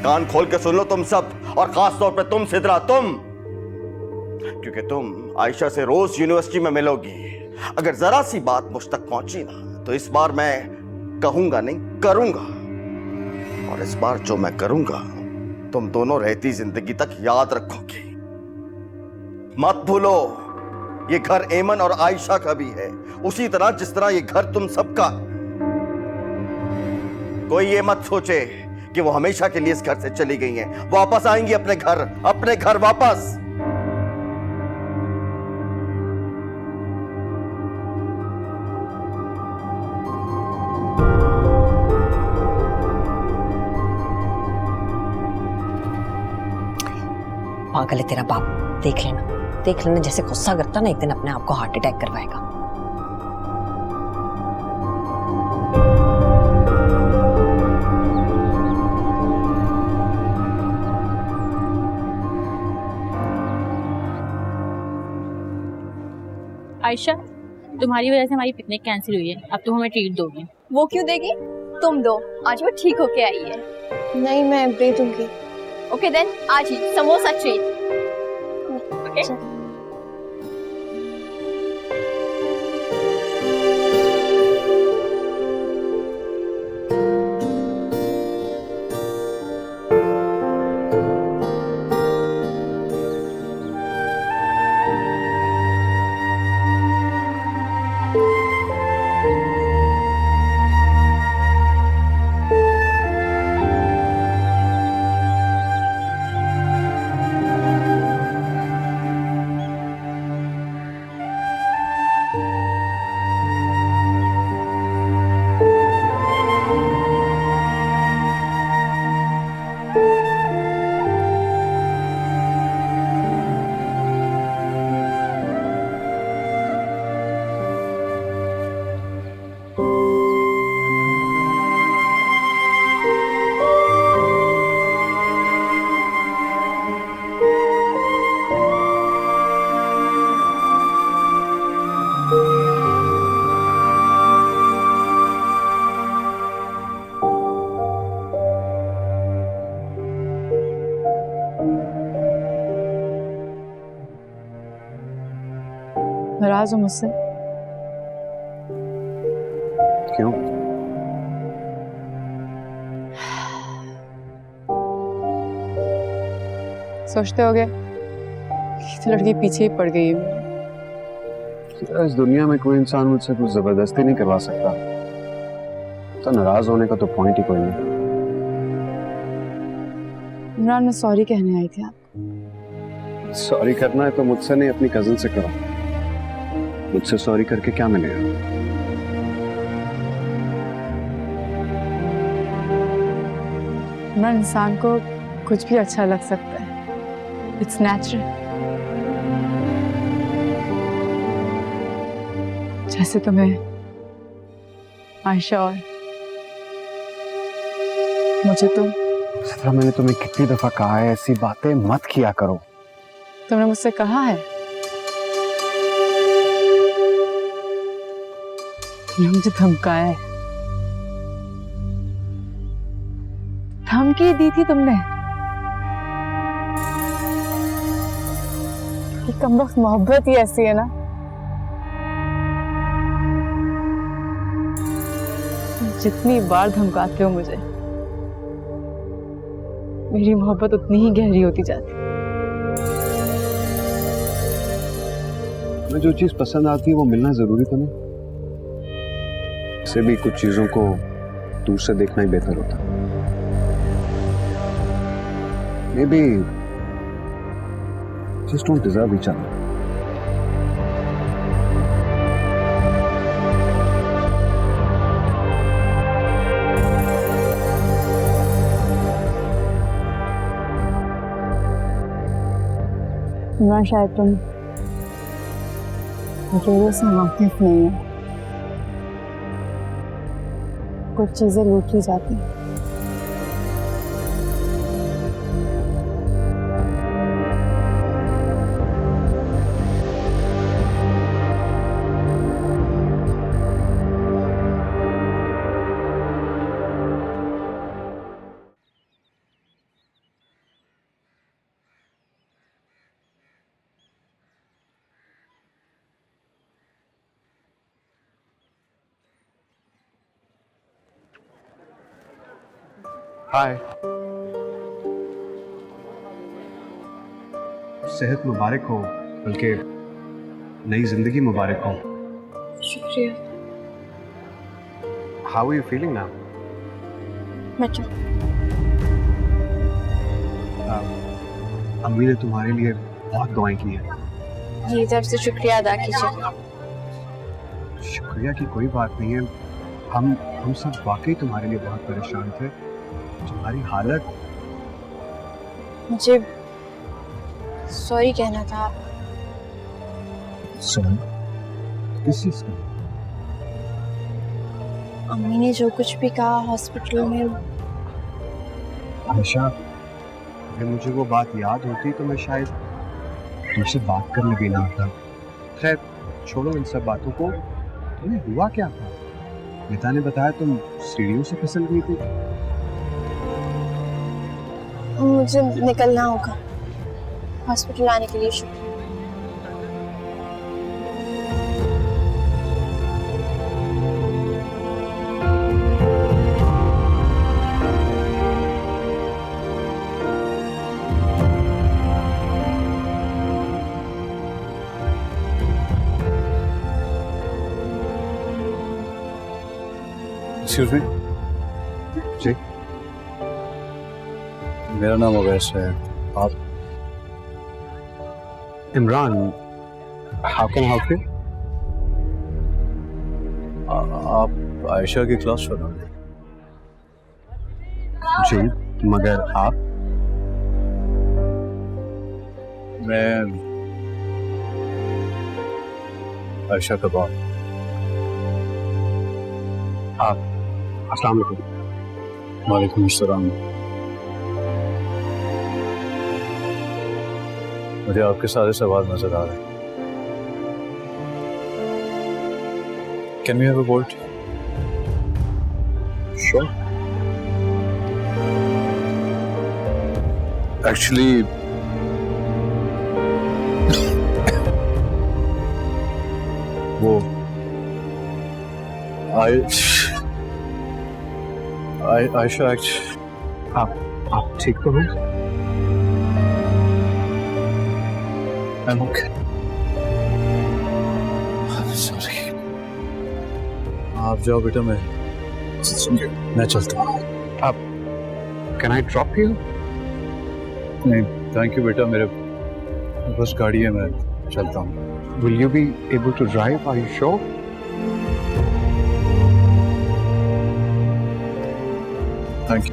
कान खोल के सुन लो तुम सब, और खास तौर पे तुम सिद्रा, तुम, क्योंकि तुम आयशा से रोज यूनिवर्सिटी में मिलोगी। अगर जरा सी बात मुझ तक पहुंची ना तो इस बार मैं कहूंगा नहीं, करूंगा। और इस बार जो मैं करूंगा तुम दोनों रहती जिंदगी तक याद रखोगी। मत भूलो, ये घर एमन और आयशा का भी है, उसी तरह जिस तरह ये घर तुम सबका। कोई ये मत सोचे कि वो हमेशा के लिए इस घर से चली गई हैं। वापस आएंगी अपने घर वापस। पागल है तेरा बाप। देख लेना जैसे गुस्सा करता ना, एक दिन अपने आप को हार्ट अटैक करवाएगा। आयशा, तुम्हारी वजह से हमारी पिकनिक कैंसिल हुई है। अब तुम हमें ट्रीट दोगी। वो क्यों देगी? तुम दो, आज वो ठीक होके आई है। नहीं, मैं दे दूंगी। ओके देन, आज ही समोसा ट्रीट। ओके नाराज हो मुझसे? क्यों? सोचते होगे कि लड़की पीछे ही पड़ गई है। इस दुनिया में कोई इंसान मुझसे कुछ जबरदस्ती नहीं करवा सकता, तो नाराज होने का तो पॉइंट ही कोई नहीं। इमरान, मैं सॉरी कहने आई थी आपको। सॉरी करना है तो मुझसे नहीं, अपनी कजिन से करो। मुझसे सॉरी करके क्या मिलेगा? इमरान, इंसान को कुछ भी अच्छा लग सकता है। It's natural. जैसे तुम्हें आयशा और मुझे तुम। सिद्रा, मैंने तुम्हें कितनी दफा कहा है ऐसी बातें मत किया करो। तुमने मुझसे कहा है, तुमने मुझे धमकाया है। धमकी दी थी तुमने। ये कमबख्त मोहब्बत ही ऐसी है ना, जितनी बार धमकाते हो मुझे, मेरी मोहब्बत उतनी ही गहरी होती जाती। मैं जो चीज पसंद आती है वो मिलना जरूरी तो नहीं। से भी कुछ चीजों को दूर से देखना ही बेहतर होता। May be just don't deserve each other. Imran, शायद तुम जोरों से वाकिफ नहीं है। कुछ चीजें लूट ली जाती हैं। हाय, सेहत मुबारक हो, बल्कि नई जिंदगी मुबारक हो। शुक्रिया। How are you feeling now? Better. अम्मी ने तुम्हारे लिए बहुत दुआएं की है। मेरी तरफ से शुक्रिया अदा कीजिए। शुक्रिया की कोई बात नहीं है। हम सब वाकई तुम्हारे लिए बहुत परेशान थे। तुम्हारी हालत, मुझे सॉरी कहना था। सॉरी? किस चीज का? अम्मी ने जो कुछ भी कहा हॉस्पिटल में। आयशा, अगर मुझे वो बात याद होती तो मैं शायद तुमसे बात करने भी ना आता। खैर छोड़ो इन सब बातों को। तुम्हें हुआ क्या था? पिता ने बताया तुम सीढ़ियों से फिसल गई थी। मुझे निकलना होगा। हॉस्पिटल आने के लिए शुक्रिया। Excuse me. जी, मेरा नाम अवैस है। आप? Imran. How can I help you? आप आयशा की क्लास पढ़ाते? जी, मगर आप? मैं आयशा का बाप। आप? अस्सलाम वालेकुम। वालेकुम अस्सलाम। मुझे आपके सारे सवाल नजर आ रहे हैं। Can we have a word? Sure. Actually वो आयशा आप ठीक तो हो? I'm okay. Sorry. आप जाओ बेटा, मैं चलता हूँ। आप कैन आई ड्रॉप यू? नहीं थैंक यू बेटा, मेरे बस गाड़ी है, मैं चलता हूँ। Will you be able to drive? Are you sure? Thank you.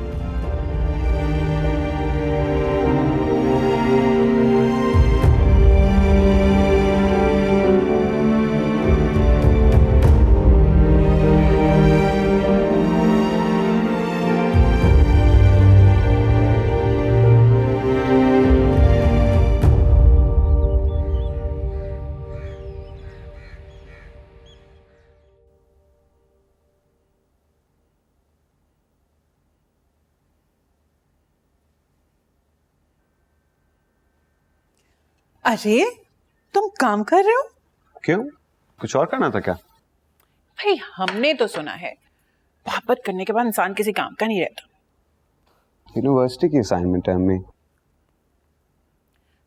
अरे तुम काम कर रहे हो? क्यों, कुछ और करना था क्या? भाई हमने तो सुना है मोहब्बत करने के बाद इंसान किसी काम का नहीं रहता। यूनिवर्सिटी की असाइनमेंट है अम्मी।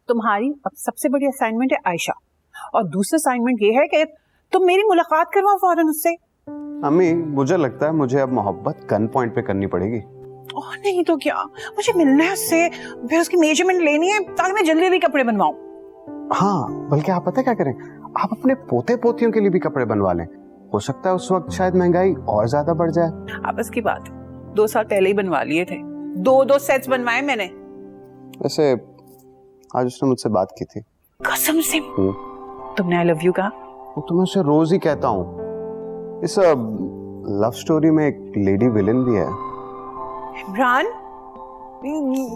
तुम्हारी अब सबसे बड़ी असाइनमेंट है आयशा, और दूसरा असाइनमेंट ये है कि तुम मेरी मुलाकात करवाओ फौरन उससे। अम्मी मुझे लगता है मुझे अब मोहब्बत गन पॉइंट पे करनी पड़ेगी। और नहीं तो क्या, मुझे मिलना है उससे, फिर उसकी मेजरमेंट लेनी है ताकि मैं जल्दी जल्दी कपड़े बनवाऊं। हाँ, बल्कि आप पता क्या करें, आप अपने पोते पोतियों के लिए भी कपड़े बनवा लें। हो सकता है उस वक्त शायद महंगाई और ज्यादा बढ़ जाए। आपस की बात, 2 साल पहले ही बनवा लिए थे, 2 सेट्स बनवाए मैंने। वैसे आज उसने मुझसे बात की थी। कसम से? तुमने आई लव यू कहा? वो तो मैं उसे रोज ही कहता हूँ। इस लव स्टोरी में एक लेडी विलन भी है। इमरान,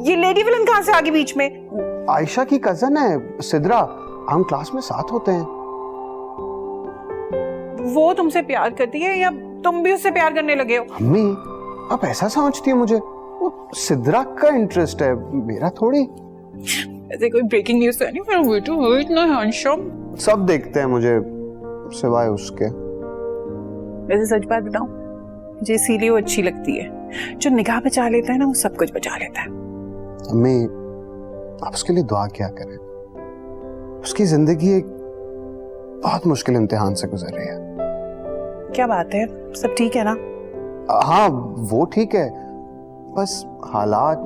ये लेडी विलन कहाँ से आ गई बीच में? आयशा की कजन है सिद्रा, हम क्लास में साथ होते हैं। वो तुमसे प्यार करती है या तुम भी उससे प्यार करने लगे हो? अम्मी, आप ऐसा समझती है मुझे? वो सिद्रा का इंटरेस्ट है, मेरा थोड़ी। ऐसे कोई ब्रेकिंग न्यूज़ तो नहीं? मेरा बेटा वो इतना हैंडसम। सब देखते हैं मुझे सिवाय उसके। वैसे सच बात बताऊं, मुझे इसीलिए वो अच्छी लगती है। जो निगाह बचा लेता है ना, वो सब कुछ बचा लेता है। अम्मी, आप उसके लिए दुआ क्या करें। उसकी जिंदगी एक बहुत मुश्किल इम्तिहान से गुजर रही है। क्या बात है, सब ठीक है ना? हाँ, वो ठीक है, बस हालात।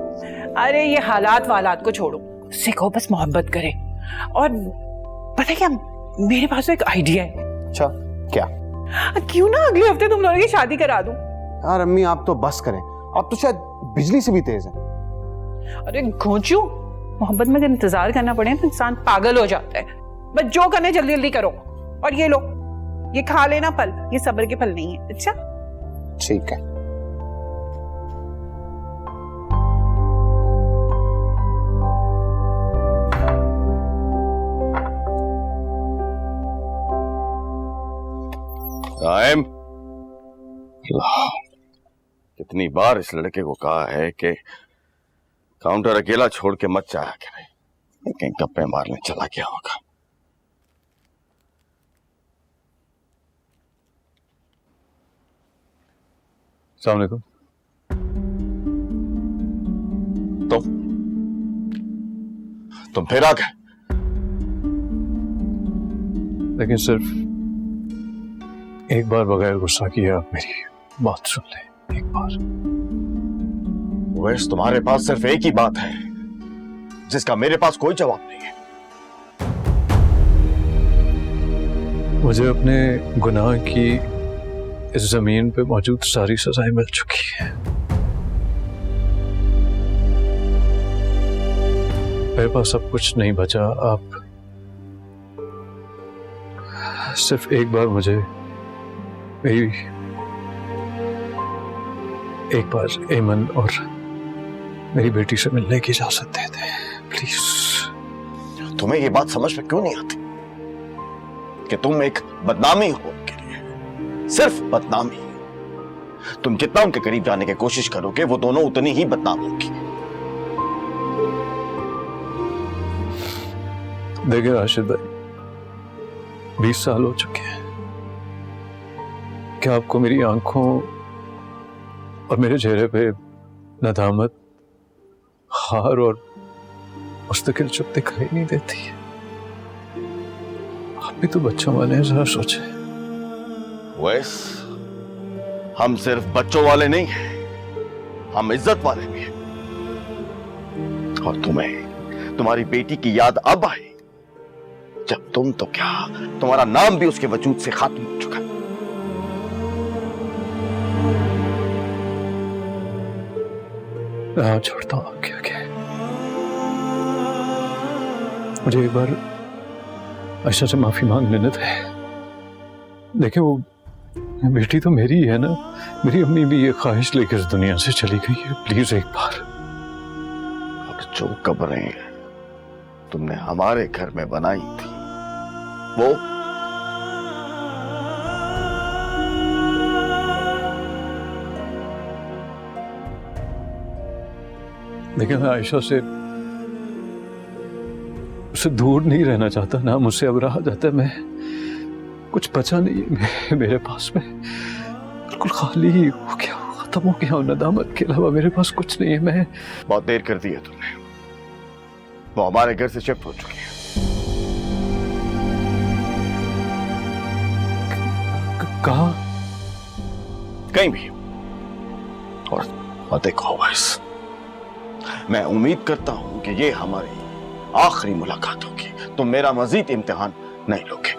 अरे ये हालात वालात को छोड़ो, उससे कहो बस मोहब्बत करे। और पता है क्या, मेरे पास एक आइडिया है। अच्छा, क्या? क्यों ना अगले हफ्ते तुम दोनों की शादी करा दूं? यार अम्मी, आप तो बस करें, आप तो शायद बिजली से भी तेज हैं। अरे घोंचू, मोहब्बत में अगर इंतजार करना पड़े तो इंसान पागल हो जाता है। बस जो करने जल्दी जल्दी करो। और ये लो, ये खा लेना फल, ये सब्र के फल नहीं है। अच्छा ठीक है। राइम, कितनी बार इस लड़के को कहा है कि काउंटर अकेला छोड़ के मत जाया करे, लेकिन गप्पे मारने चला गया होगा। अस्सलाम वालेकुम। तुम फिर आ गए? लेकिन सिर्फ एक बार बगैर गुस्सा किए आप मेरी बात सुन लें, एक बार। वैसे तुम्हारे पास सिर्फ एक ही बात है जिसका मेरे पास कोई जवाब नहीं है। मुझे अपने गुनाह की इस जमीन पे मौजूद सारी सजाएं मिल चुकी हैं। मेरे पास अब कुछ नहीं बचा। आप सिर्फ एक बार मुझे मेरी एक बार एमन और मेरी बेटी से मिलने की इजाजत दे दें प्लीज। तुम्हें ये बात समझ में क्यों नहीं आती कि तुम एक बदनामी हो उनके लिए, सिर्फ बदनामी। तुम जितना उनके करीब जाने की कोशिश करोगे वो दोनों उतनी ही बदनाम होगी। देखिए राशिद भाई, 20 साल हो चुके हैं। क्या आपको मेरी आंखों और मेरे चेहरे पे नदामत, हार और मुस्तकिल चुप दिखाई नहीं देती है? आप भी तो बच्चों वाले हैं, जरा सोचे। वैस हम सिर्फ बच्चों वाले नहीं हैं, हम इज्जत वाले भी हैं। और तुम्हें तुम्हारी बेटी की याद अब आई जब तुम तो क्या, तुम्हारा नाम भी उसके वजूद से खत्म हो चुका। मैं छोड़ता हूं आपके आगे। मुझे एक बार आयशा से माफी मांग लेने थे। देखिए, वो बेटी तो मेरी है ना। मेरी अम्मी भी ये ख्वाहिश लेकर इस दुनिया से चली गई है। प्लीज एक बार। अब जो कब्रें तुमने हमारे घर में बनाई थी वो देखिए, मैं आयशा से उससे दूर नहीं रहना चाहता ना, मुझसे अब रहा जाता है। मैं कुछ बचा नहीं है मेरे पास में, बिल्कुल खाली ही हो गया, खत्म हो गया। नदामत के अलावा मेरे पास कुछ नहीं है। मैं बहुत देर कर दी है तुमने। वो हमारे घर से शिफ्ट हो चुकी है। कहा? कहीं भी। और देखो वैस, मैं उम्मीद करता हूं कि ये हमारी आखिरी मुलाकात होगी। तुम मेरा मजीद इम्तिहान नहीं लोगे।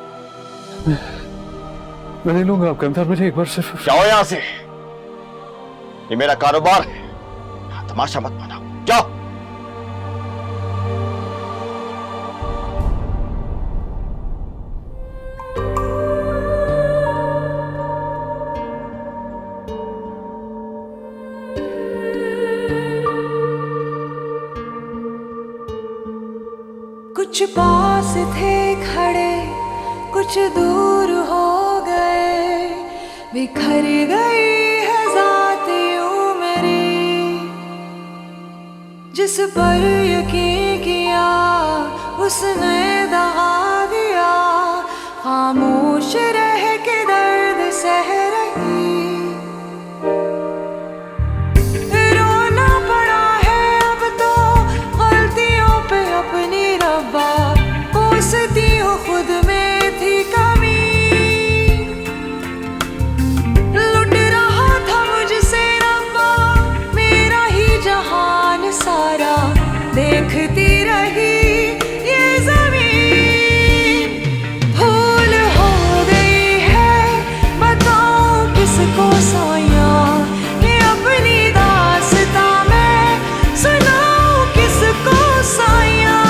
मैं नहीं लूंगा आपका इम्तिहान, मुझे एक बार सिर्फ जाओ यहां से, ये मेरा कारोबार है, तमाशा मत बनाओ, जाओ। कुछ पास थे खड़े, कुछ दूर हो गए, बिखर गई है ज़ात यूं मेरी। जिस पर यकीन किया उसने दगा दिया, खामोश रह के दर्द सह रही। रोना पड़ा है अब तो गलतियों पे अपनी रब्बा, कोसती हूँ खुद में थी कमी। लुट रहा था मुझसे रब्बा मेरा ही जहान सारा, देखती रही ये ज़मीन। भूल हो गई है बताऊं किसको साया, ये अपनी दास्तां मैं सुनाऊं किसको साया।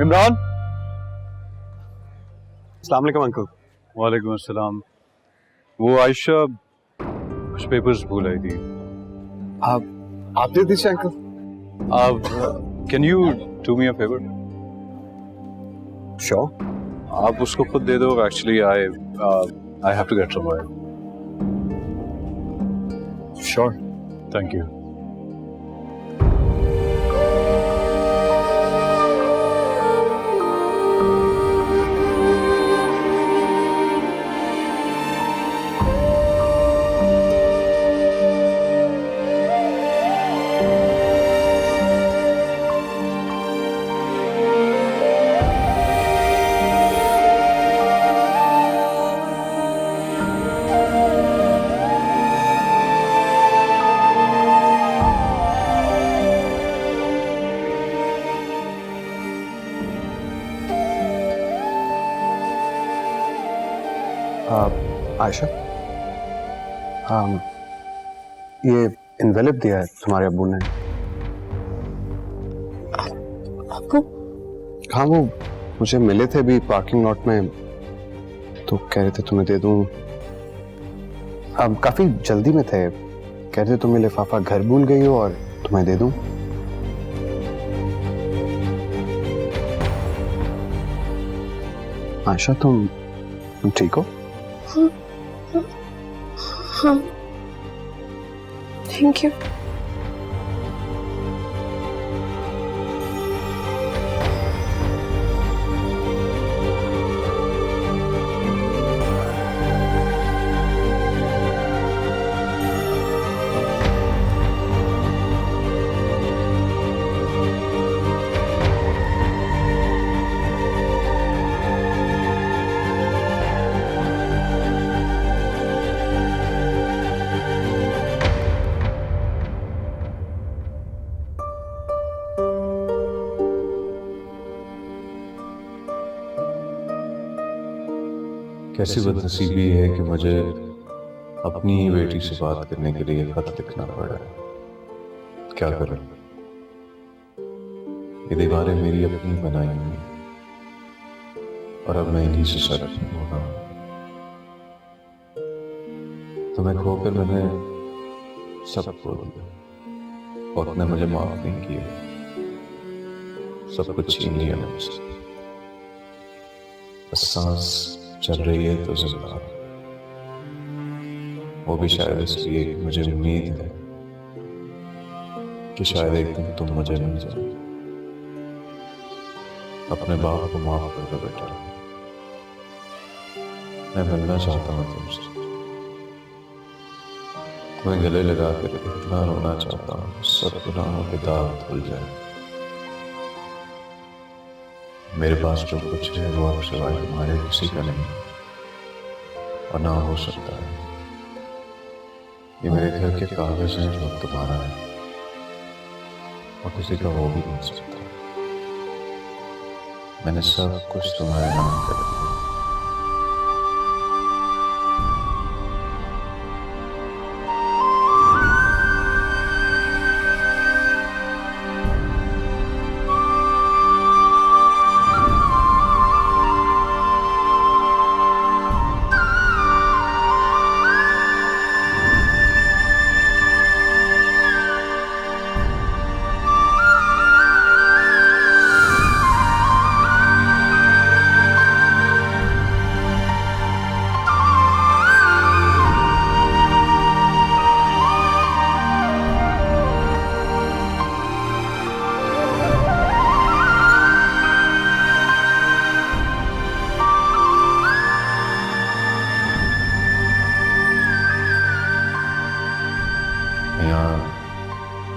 इमरान। अस्सलाम वालेकुम अंकल। वालेकुम अस्सलाम। वो आयशा कुछ पेपर्स भूल आई थी। आप दे दीजिए अंकल। आप can you do me a favour? Sure. आप उसको खुद दे दो। Actually I have to get somewhere. Sure. Thank you. Ayesha, ये इन्वेलप दिया है तुम्हारे अब्बू ने। अब्बू? हाँ, वो मुझे मिले थे अभी पार्किंग लॉट में, तो कह रहे थे तुम्हें दे दूं। अब काफी जल्दी में थे, कह रहे थे तुम्हें लिफाफा घर भूल गई हो और तुम्हें दे दूं। आयशा, तुम ठीक हो? हाँ, थैंक यू। कैसी बदनसीबी है कि मुझे अपनी ही बेटी से बात करने के लिए खत लिखना पड़ा। क्या करूं? ये दीवारें मेरी अपनी बनाई हुई और अब मैं इन्हीं से शर्त हो रहा हूं। तुम्हें खोकर मैंने सब खो दिया और तुमने मुझे माफ नहीं किया। सब कुछ छीन लिया मुझसे। बस सांस चल रही है तो जिंदा, वो भी शायद इसलिए कि मुझे उम्मीद है कि शायद एक दिन तुम मुझे मिल जाओ। अपने बाप को माफ कर दो बेटा, मैं मिलना चाहता हूँ तुमसे, तुम्हें गले लगा कर इतना रोना चाहता हूँ सब गुनाहों के दाग धुल जाए। मेरे पास जो कुछ है वो अब सिवाय तुम्हारे किसी का नहीं और ना हो सकता है। ये मेरे घर के कागज हैं जो तुम्हारा है और किसी का वो भी नहीं सकता। मैंने सब कुछ तुम्हारे नाम कर दिया।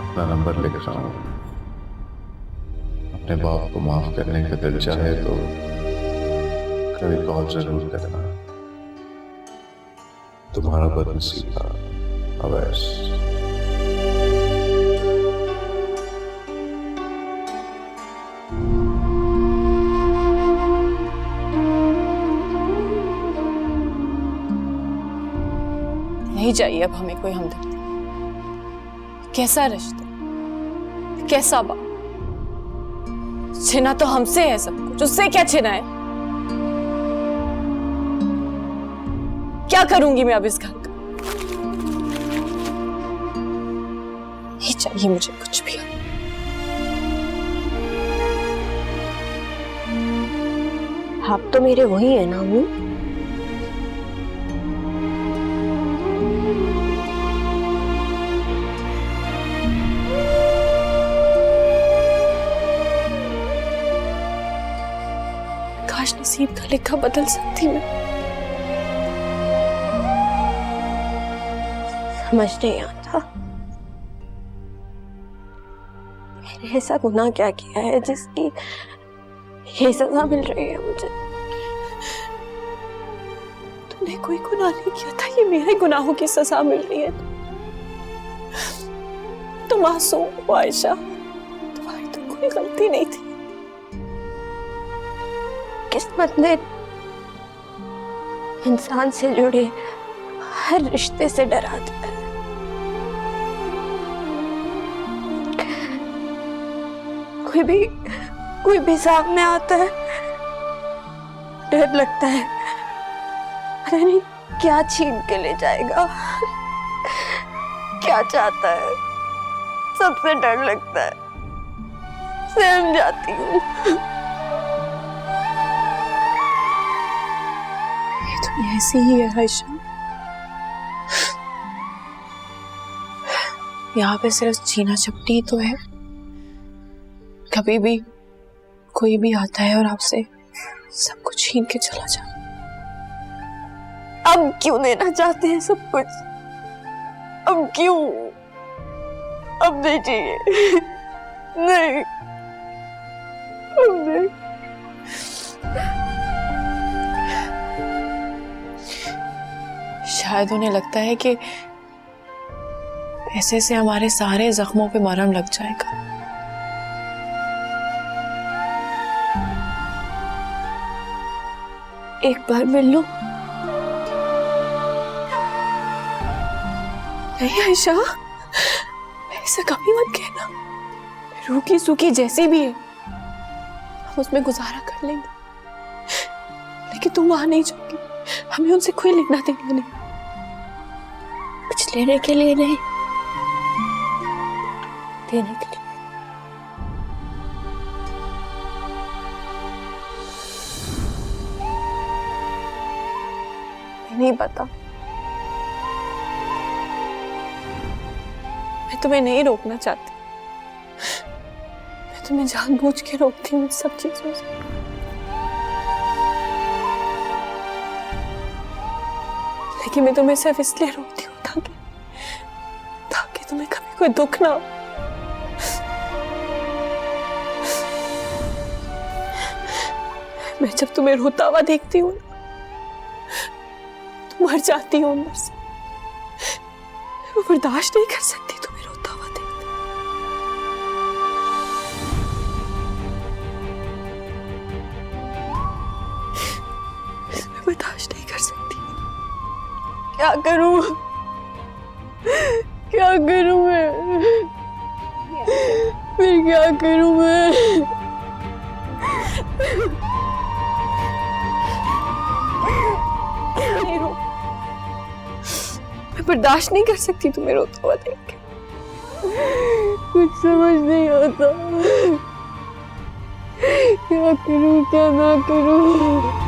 अपना नंबर लिख रहा हूँ, अपने बाप को माफ करने का दिल चाहे तो कभी कॉल जरूर करना। तुम्हारा बदनसीबा अवैस। नहीं चाहिए अब हमें कोई हमदर्दी। कैसा रिश्ता, कैसा बाप? छिना तो हमसे है सब कुछ, उससे क्या छिना है? क्या करूंगी मैं अब इस घर का? नहीं चाहिए मुझे कुछ भी। आप तो मेरे वही है ना अम्मी। काश नसीब का लिखा बदल सकती मैं। समझ नहीं आता मैंने ऐसा गुनाह क्या किया है जिसकी ये सजा मिल रही है मुझे। तुमने कोई गुनाह नहीं किया था, ये मेरे गुनाहों की सजा मिल रही है। तुम मासूम हो आयशा, तुम्हारी तो कोई गलती नहीं थी। किस्मत ने इंसान से जुड़े हर रिश्ते से डरा दिया है। कोई भी सामने आता है डर लगता है, पता नहीं क्या छीन के ले जाएगा, क्या चाहता है। सबसे डर लगता है, सहम जाती हूँ। ऐसी ही है आयशा, यहाँ पे सिर्फ छीना झपटी तो है। कभी भी कोई भी आता है और आपसे सब कुछ छीन के चला जाए। अब क्यों लेना चाहते हैं सब कुछ? अब क्यों? अब नहीं चाहिए। नहीं, अब नहीं। शायद उन्हें लगता है कि ऐसे से हमारे सारे जख्मों पे मरहम लग जाएगा। एक बार मिल लो। नहीं आयशा, ऐसा कभी मत कहना। रूखी सूखी जैसी भी है हम उसमें गुजारा कर लेंगे, लेकिन तुम वहां नहीं जाओगी। हमें उनसे कोई लेना देना नहीं। कुछ लेने के लिए नहीं, देने के लिए। नहीं पता। मैं तुम्हें नहीं रोकना चाहती, मैं तुम्हें जानबूझ के रोकती हूँ इन सब चीजों से। लेकिन मैं तुम्हें सिर्फ इसलिए रोकती हूँ ताकि तुम्हें कभी कोई दुख ना हो। मैं जब तुम्हें रोता हुआ देखती हूँ तो मर जाती हूँ अंदर से। मैं बर्दाश्त नहीं कर सकती तुम्हें रोता हुआ देखते। मैं बर्दाश्त नहीं कर सकती। क्या करूं? क्या करूं मैं? फिर क्या करूं मैं? नहीं रो, मैं बर्दाश्त नहीं कर सकती तुम्हें रोता हुआ देख के। कुछ समझ नहीं आता, क्या करूं क्या ना करूं।